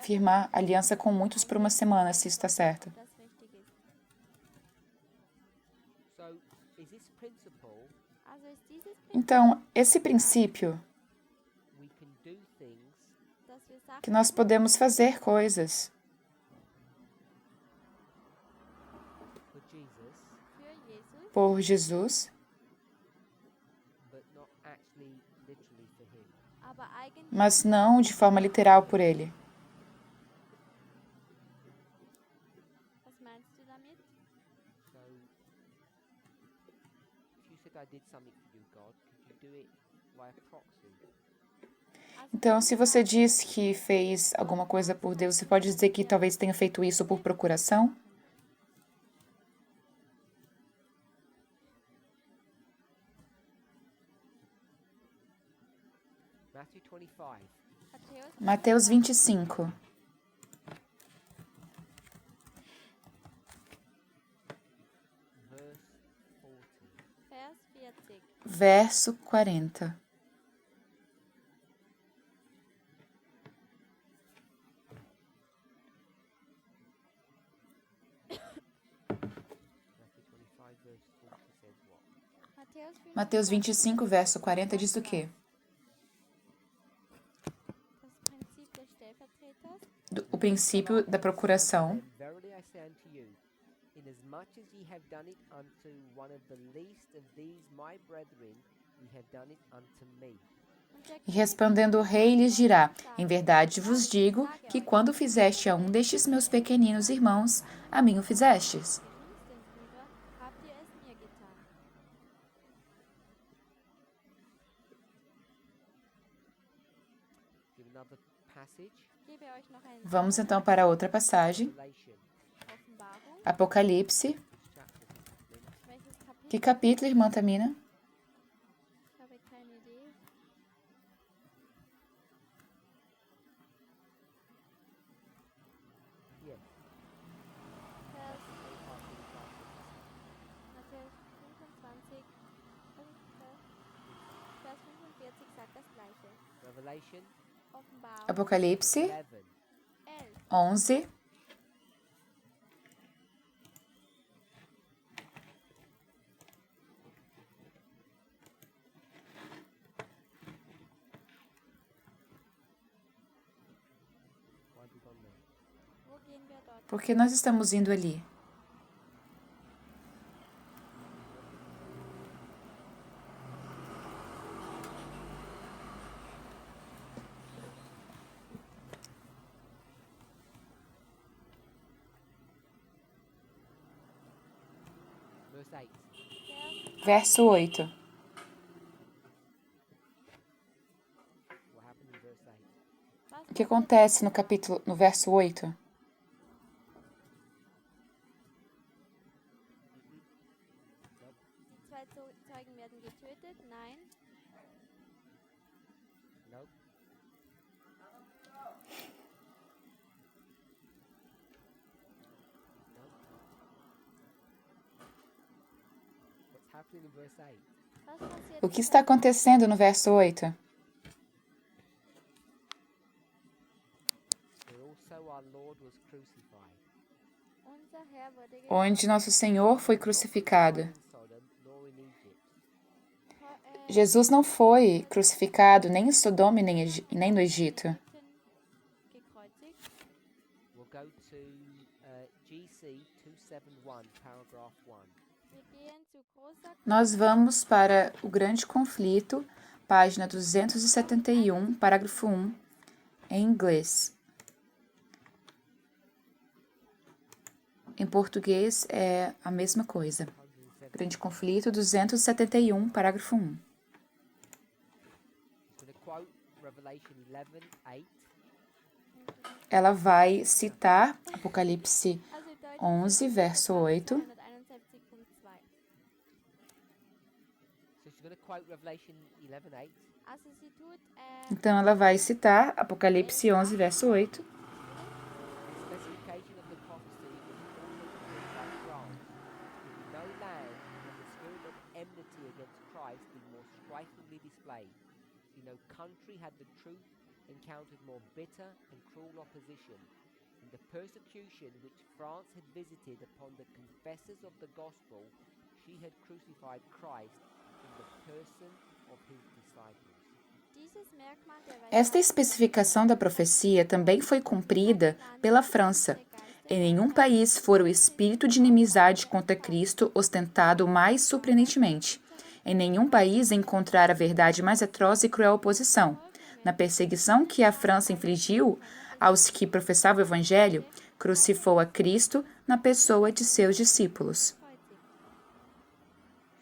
firmar aliança com muitos por uma semana, se isso está certo. das richtig ist. So, is this principle Also ist dieses Prinzip, Então, esse princípio we can do things dass wir Sachen que nós podemos fazer coisas for Jesus, für Jesus, por Jesus, but not actually literally for Him? aber eigentlich mas não de forma literal por ele. was meinst du damit? So, if you said I did something for you, God, could you do it via proxy? Então, se você diz que fez alguma coisa por Deus, você pode dizer que talvez tenha feito isso por procuração? Matthew 25. Mateus 25, Verse 40. Vers 40. verso 40. Matthew 25, verse 40 says what? Mateus 25, verso 40 diz o quê? Das Prinzip des Stellvertreters. O princípio da procuração. Then verily I say unto you, inasmuch as ye have done it unto one of the least of these my brethren, ye have done it unto me. Und der E respondendo o rei lhes dirá: Em verdade vos digo que quando fizeste a um destes meus pequeninos irmãos, a mim o fizestes. Geringste passage. Gebe euch noch einen Vamos então para outra passagem. Revelation. Offenbarung. Apocalipse. Chapter is this then? Welches Kapitel? Que capítulo, irmã Tamina? Ich habe keine Idee. Yes. Vers, Matthew 25, Vers 45 sagt das gleiche. Revelation Offenbarung Apocalipse 11. 11. Why have we gone there? Wo gehen wir dort? Por que nós estamos indo ali? Verse 8. Verso 8. What happened in verse 8? Was O que acontece no verso 8? Nope. Die zwei Zeugen werden getötet? Nein. Nope. What's happening in verse 8? Was passiert O que in está Vers acontecendo no verso 8? Where also our Lord was crucified. Unser Herr wurde Onde nosso Senhor foi crucificado. Not in Sodom, nor in Egypt. Jesus não foi crucificado nem em Sodoma e nem no Egito. gekreuzigt. We'll go to GC 271, paragraph 1. Wir gehen zu großer Nós vamos para o Grande Conflito, página 271, parágrafo 1, em inglês. Em português é a mesma coisa. 107. Grande Conflito 271, parágrafo 1. I'm going to quote Revelation 11:8. Ela vai citar Apocalipse Also in Deutsch 11, verso 8. 271.2. So she's going to quote Revelation 11:8. Also sie tut Então ela vai citar Apocalipse 11, verso 8. The specification of the prophecy was also fulfilled by France. In no land has the spirit of enmity against Christ been more strikingly displayed. In no country had the truth encountered more bitter and cruel opposition. In the persecution which France had visited upon the confessors of the gospel, she had crucified Christ in the person of his disciples. dieses Merkmal der Esta Weisheit especificação da profecia também foi cumprida pela França. Em nenhum país fora o espírito de inimizade contra Cristo ostentado mais surpreendentemente. Em nenhum país encontrara a verdade mais atroz e cruel oposição. Na perseguição que a França infligiu aos que professavam o Evangelho, crucificou a Cristo na pessoa de seus discípulos. kreuzigt.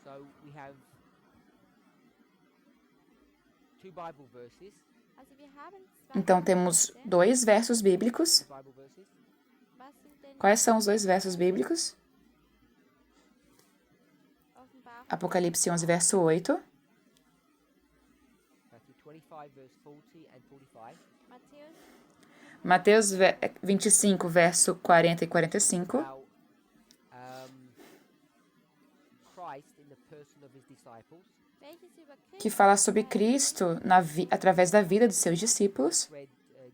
So we have two Bible verses. Also wir haben zwei Então temos dois versos bíblicos. Bible verses. Was sind denn Quais são os dois versos bíblicos? Offenbarung Apocalipse 11, verso 8. Matthew 25, verse 40 and 45. Matthäus Mateus 25, verso 40 e 45. About Christ in the person of his disciples. welches über Que Christus fala sobre Cristo através da vida de seus discípulos. Read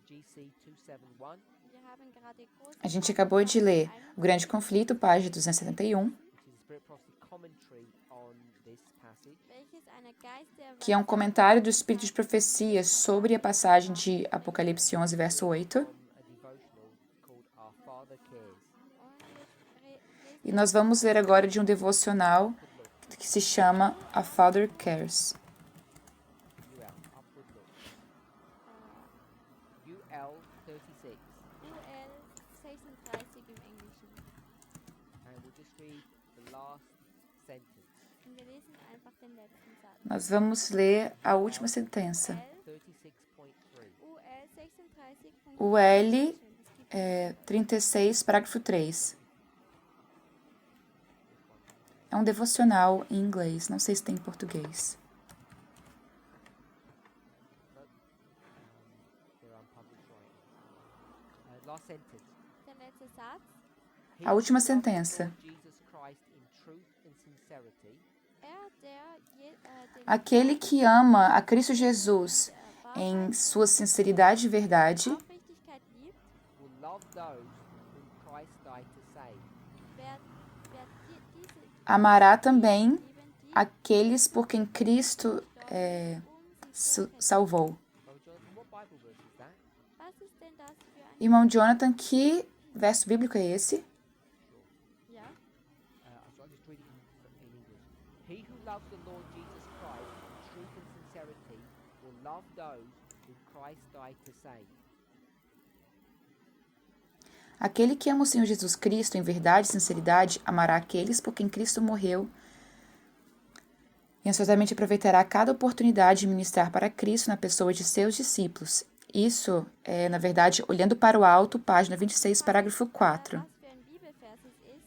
GC 271, wir haben gerade große A gente acabou de ler O Grande Conflito, página 271, which is a Spirit Prophecy commentary on this passage. welches eine Geist der que é um comentário do Espírito de Profecia sobre a passagem de Apocalipse 11, verso 8. From a devotional called Our Father Cares. E nós vamos ler agora de um devocional que se chama A Father Cares. UL, upward look. UL 36. UL 36 im Englischen. And we'll just read the last sentence. Und wir lesen einfach den letzten Satz. Nós vamos ler a última sentença. UL 36.3. UL 36. O L, 36, parágrafo 3. É um devocional em inglês, não sei se tem em português. They're unpublished writings. Last sentence. Der letzte Satz. He A última who loves the sentença. Lord Jesus Christ in truth and sincerity Den Aquele que ama a Cristo Jesus em sua sinceridade e verdade, Aufrichtigkeit liebt, will love those whom Christ died to save. wer diese amará também lieben, die aqueles por quem Cristo sie salvou. Well, Jonathan, what Bible verse is that? Was ist denn das für ein Irmão Jonathan, que verso bíblico é esse? Ja? So I'll just read it in English. He who loves the Lord Jesus Christ in truth and sincerity will love those whom Christ died to save. Aquele que ama o Senhor Jesus Cristo em verdade e sinceridade, amará aqueles por quem Cristo morreu e ansiosamente aproveitará cada oportunidade de ministrar para Cristo na pessoa de seus discípulos. Isso é, na verdade, olhando para o alto, página 26, parágrafo 4. Was für ein Bibelvers es ist?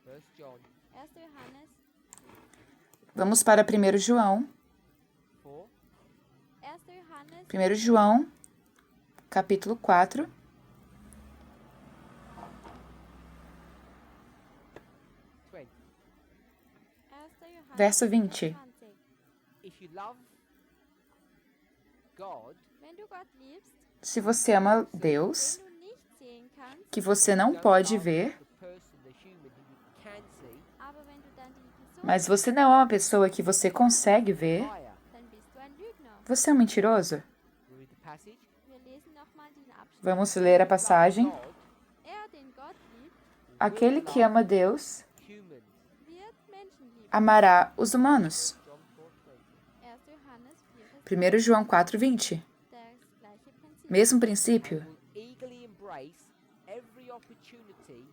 1 John 1. Johannes, Vamos para 1 João. 4, 1. Johannes 1 João, capítulo 4, 20. 1. Johannes verso 20. 20. If you love God, Wenn du Gott liebst, Se você ama Deus, den du nicht sehen kannst, que você não don't pode love ver, the person, the human who you can see, aber wenn du dann die Person mas você não é uma pessoa que você consegue ver, liar. dann bist du ein Lügner. você é um mentiroso. Read the passage. Wir lesen nochmal diesen Abschnitt. Vamos ler a passagem. God Den Gott liebt, Aquele que ama Deus humans. wird Menschen lieben. amará os humanos. John 4:20. 1. Johannes 4. 1 João 4:20. Das gleiche Prinzip. Mesmo princípio. Will eagerly embrace every opportunity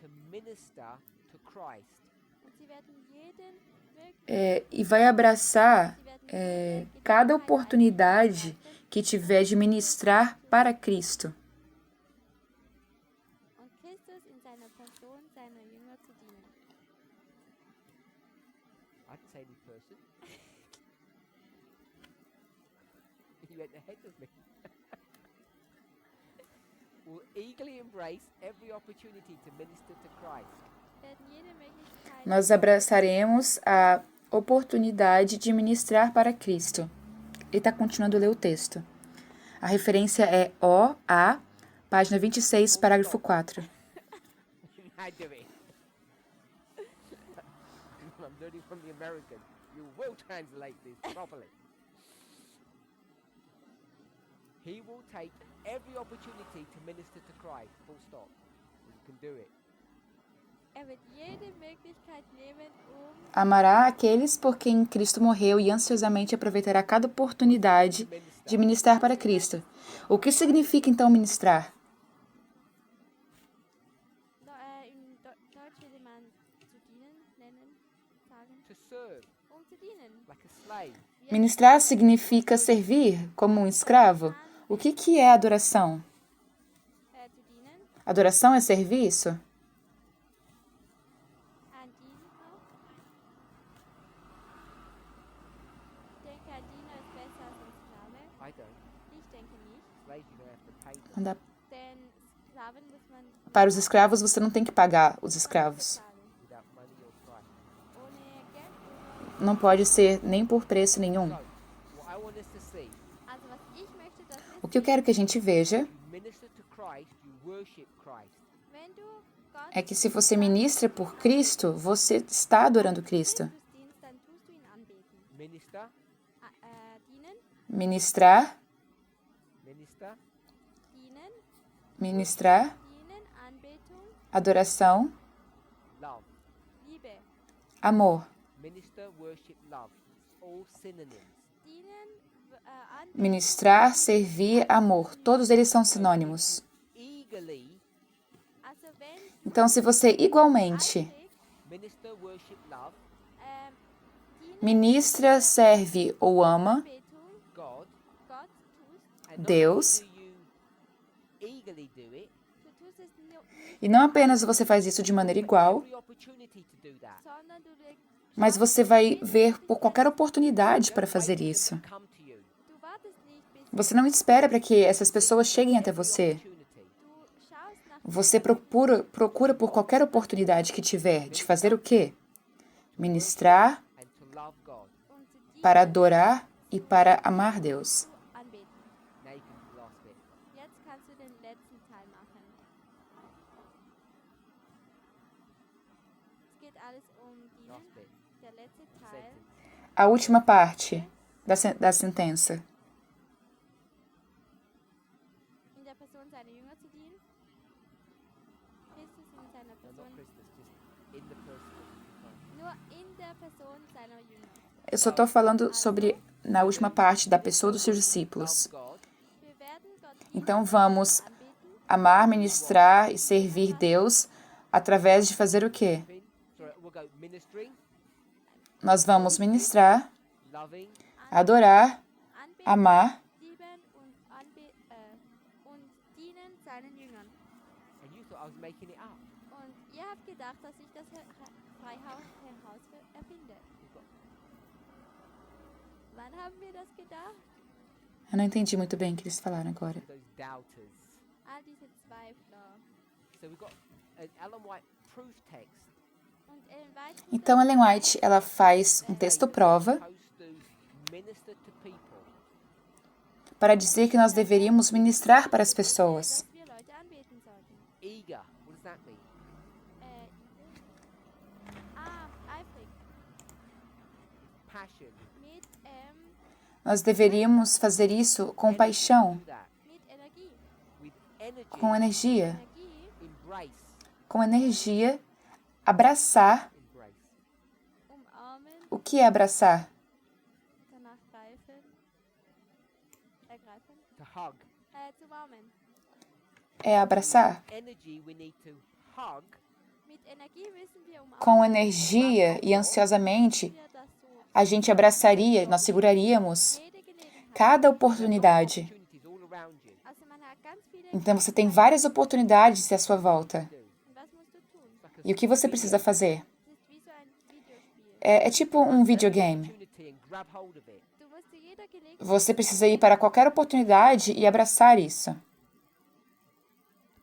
to minister to Christ. Und sie werden jeden möglichen E vai abraçar cada oportunidade que tiver de ministrar para Cristo. und Christus in seiner Person seiner Jünger zu dienen. I'd say any person. You went ahead of me. Will eagerly embrace every opportunity to minister to Christ. Werden jede Möglichkeit Nós abraçaremos a oportunidade de ministrar para Cristo. Ele está continuando a ler o texto. A referência é OA, página 26, parágrafo 4. I do it. I'm learning from the American. You will translate this properly. He will take every opportunity to minister to Christ. Full stop. You can do it. wird jede Möglichkeit nehmen, Amará aqueles por quem Cristo morreu e ansiosamente aproveitará cada oportunidade de ministrar para Cristo. O que significa então ministrar? in Deutsch würde man zu dienen nennen, sagen, To serve zu dienen. like a slave. Ministrar significa servir como um escravo? O que é adoração? Zu dienen, Adoração é serviço? dienen auch. Ich denke, ein Diener ist besser als ein Sklave. I don't. Ich denke nicht, Slaves, you don't have to pay them. Não dá. denn Sklaven muss man Para os escravos, você não tem que pagar os escravos. bezahlen. Without money or price. Ohne Geld oder... Não pode ser nem por preço nenhum. So, what I want us to see, Also was ich möchte, das O ist, que eu quero que a gente veja you minister to Christ, you worship Christ. wenn du Gott é que se você ministra por Cristo, você está adorando Cristo. Christus dienst, dann tust du ihn anbeten. Minister, Dienen, Ministrar, minister, dienen, ministrar, dienen, Anbetung, adoração, love. Liebe. amor. Minister, worship, love. It's all synonyms. Dienen, Anbetung, Ministrar, servir, amor. Todos eles são sinônimos. Eagerly also wenn du Então, se você igualmente einlegst, minister, worship, love dienen, ministra, serve ou ama Anbetung, God Gott tust, Deus, Do you eagerly do it, Du tust es nicht, e não apenas você faz isso de maneira igual, every opportunity to do that. sondern du legst mas você vai ver por qualquer oportunidade para fazer isso. Come to you. Du wartest nicht, bis Você não espera para que essas pessoas cheguem até você. Opportunity. du schaust nach Você procura por qualquer oportunidade que tiver de fazer o quê? Ministrar, And to love God. und zu dir para adorar e para amar Deus. anbeten. Now you can do the last bit. Jetzt kannst du den letzten Teil machen. Es geht alles um dienen. Last bit. Der letzte Teil Sentence. A última parte da sentença. in der Person seiner Jünger zu dienen. Christus in seiner No, Person, not Christus, just in the person of Christ. nur in der Person seiner Jünger. Eu só estou falando sobre, na última parte, da pessoa dos seus discípulos. Love God. Wir werden Gott dienen, Então vamos anbeten, amar, ministrar e servir Deus através de fazer o quê? So we'll go ministering, Nós vamos ministrar, loving, adorar, anbeten, amar lieben und dienen seinen Jüngern. and you thought I was making it up. Und ihr habt gedacht, dass ich das Freihaus erfinde. Wann haben wir das gedacht? Eu não entendi muito bem o que eles falaram agora. Those doubters. All diese Zweifler. So we've got an Ellen White proof text. Und Ellen White Então Ellen White, ela faz um texto prova Supposed to minister to people. para dizer que nós deveríamos ministrar para as pessoas. dass wir Leute anbeten sollten. Eager. What does that mean? Eifrig. Passion. Nós deveríamos fazer isso com paixão, Do that. Mit Energie. With energy. com energia, Energie, Embrace. com energia, abraçar. Embrace. umarmen, O que é abraçar? danach greifen, ergreifen, To hug. zu umarmen. É abraçar. Energy we need to hug. Mit Energie müssen wir umarmen. Com energia e ansiosamente, Wir das so a gente abraçaria, nós seguraríamos jede Gelegenheit. cada oportunidade. Opportunities all around you. Also man hat ganz viele Então você tem várias oportunidades à sua volta. Do. Und was musst du tun? Like E o que você precisa fazer? Es ist wie so ein Videospiel. É tipo um videogame. opportunity and grab hold of it. Du musst zu jeder Gelegenheit Você precisa ir para qualquer oportunidade e abraçar isso.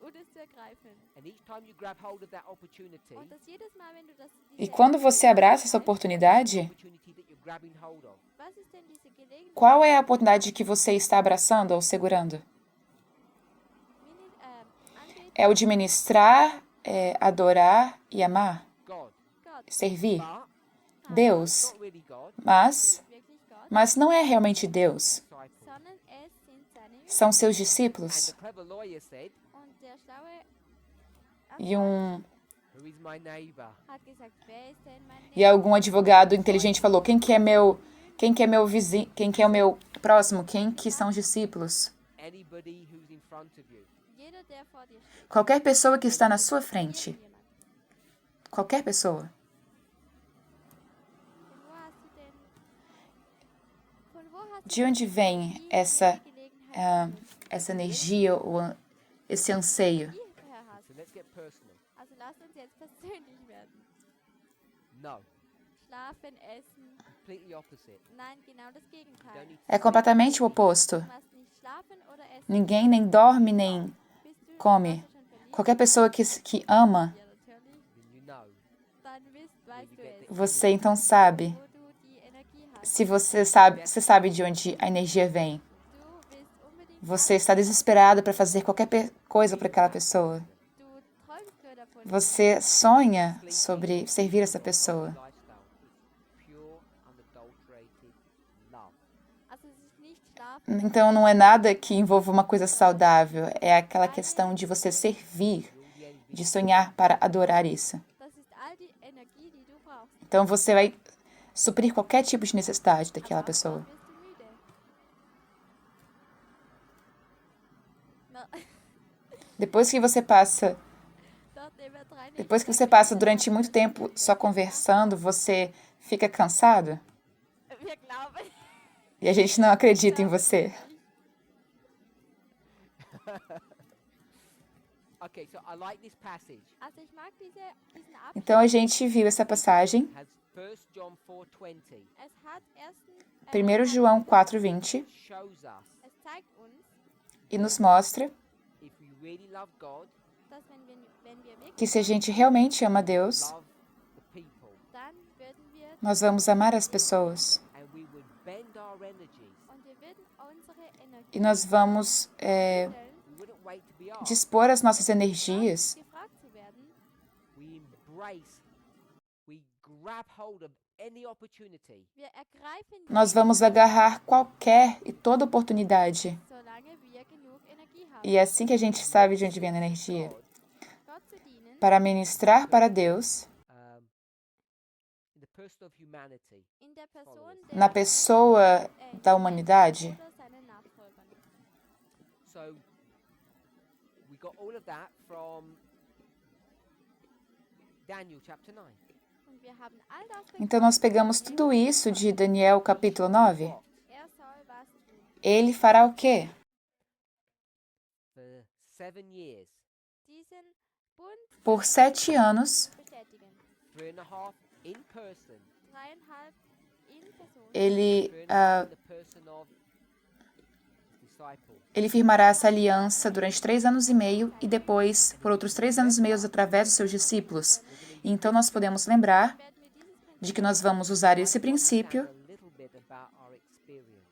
und es zu ergreifen. And each time you grab hold of that opportunity, Und das jedes Mal, wenn du das E quando você abraça essa oportunidade, opportunity that you're grabbing hold of. was ist denn diese Gelegenheit? qual é a oportunidade que você está abraçando ou segurando? Anbeten É o de ministrar, adorar e amar, God. Gott, servir But Deus, not really God. mas wirklich Gott, não é realmente Deus. Disciple. sondern es sind seine Jünger. São seus And discípulos. the clever lawyer said, Und der schlaue E who is my neighbor? hat gesagt, wer ist denn mein e algum advogado inteligente falou: quem que é meu vizinho, quem que é o meu próximo, quem que são os discípulos? Anybody who's in front of you. Jeder, der vor dir steht. Qualquer pessoa que está na sua frente. Irgendjemand. Qualquer pessoa. Von wo hast du De onde vem essa, die Gelegenheit, essa energia ou esse anseio? die hierher hast? So let's get personal. Also lasst uns jetzt persönlich werden. No. Schlafen, essen. Completely opposite. Nein, genau das Gegenteil. Don't need É completamente o oposto. Du machst nicht schlafen oder essen. Ninguém nem dorme nem Bist du come. warst du schon verliebt? Qualquer pessoa que ama, Ja, natürlich. then you know. Dann weißt du es, você então sabe. wo du die Energie hast. Se você sabe de onde a energia vem. Du willst unbedingt Você está desesperado para fazer qualquer coisa para aquela pessoa. du träumst nur davon. Você sonha sobre servir essa pessoa. Lifestyle. It's pure, unadulterated love. Also es ist nicht schlafen, Então não é nada que envolva uma coisa saudável. É aquela questão de você servir, de sonhar para adorar isso. das ist all die Energie, die du brauchst. Então você vai suprir qualquer tipo de necessidade daquela pessoa. Dann wirst du müde. Na, Depois que você passa, nachdem wir 3 depois que você passa durante muito tempo só conversando, você fica cansado wir glauben, e a gente não acredita em você. Okay, so I like this passage. Also ich mag diesen Abschnitt. Então a gente viu essa passagem, Has 1 John 4:20 Es hat 1 João 4:20, shows us es zeigt uns, e nos mostra if we really love God, dass wenn wir wirklich que se a gente realmente ama Deus, love the people, dann würden wir nós vamos amar as pessoas. and we would bend our energies, und wir würden unsere Energie E nós vamos stellen, we wouldn't wait to be asked. dispor as nossas energias, gefragt zu werden. We embrace, we grab hold of any opportunity Wir ergreifen nós vamos agarrar qualquer e toda oportunidade. solange wir genug Energie haben, E é assim que a gente sabe de onde vem a energia. God Gott zu dienen, Para ministrar para Deus, in the person of humanity. in der Person na pessoa da humanidade. oder seinen Nachfolgern. So we got all of that from Daniel chapter 9. Und wir haben all das Então nós pegamos tudo isso de Daniel capítulo 9. soll was tun. Ele fará o quê? For 7 years, Diesen Bund Por 7 anos, bestätigen. 3.5 in person, 3,5 in Person. ele, 3.5 in the person of disciples. ele firmará essa aliança durante 3 anos e meio e depois por outros 3 anos e meio através dos seus discípulos. Então nós podemos lembrar Werden wir dieses Prinzip, de que nós vamos usar esse princípio A little bit about our experience.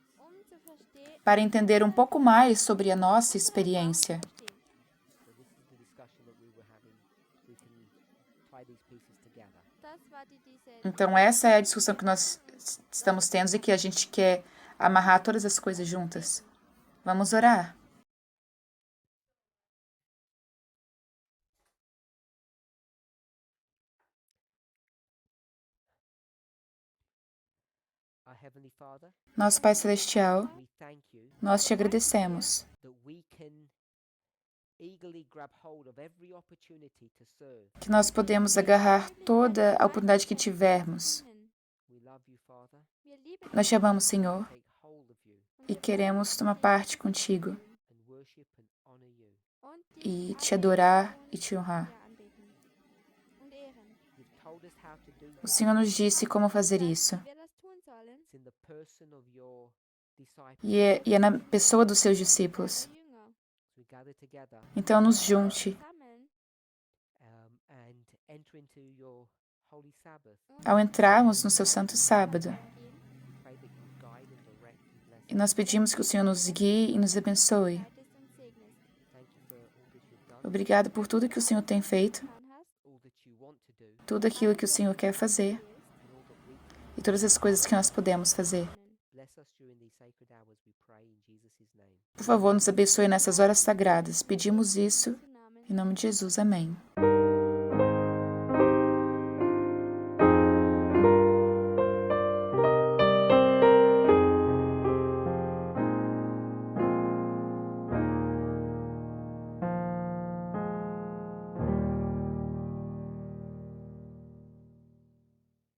zu verstehen, para entender um pouco mais sobre a nossa experiência. verstehen. So this is the discussion that we were having. We can tie these pieces together. Das war diese Então essa é a discussão que nós estamos tendo e que a gente quer amarrar todas as coisas juntas. Vamos orar. Our Heavenly Father, Nosso Pai Celestial, we thank you nós te agradecemos that we can eagerly grab hold of every opportunity to serve. que nós podemos agarrar toda a oportunidade que tivermos. We love you, Father. Wir lieben Nós te amamos, Senhor, Take hold of you e queremos tomar parte contigo and worship and honor you. und e te adorar e te honrar. dir anbeten und ehren. You've told us how to do O that. Senhor nos disse como fazer isso. Wir das tun sollen, It's in the person of your disciples. E é na pessoa dos seus discípulos. die Jünger, As we gather together Então nos junte sammeln and enter into your holy Sabbath. ao entrarmos no seu santo sábado. gehen. Pray that you guide and direct and bless E nós pedimos que o Senhor nos guie e nos abençoe. Leitest und segnest. Thank you for all that you've done, Obrigado por tudo que o Senhor tem feito, Getan hast, all that you want to do, tudo aquilo que o Senhor quer fazer and all that we can. e todas as coisas que nós podemos fazer. Bless us during these sacred hours, we pray in Jesus' name. Por favor, nos abençoe nessas horas sagradas. Pedimos isso Namen. em nome de Jesus. Amém.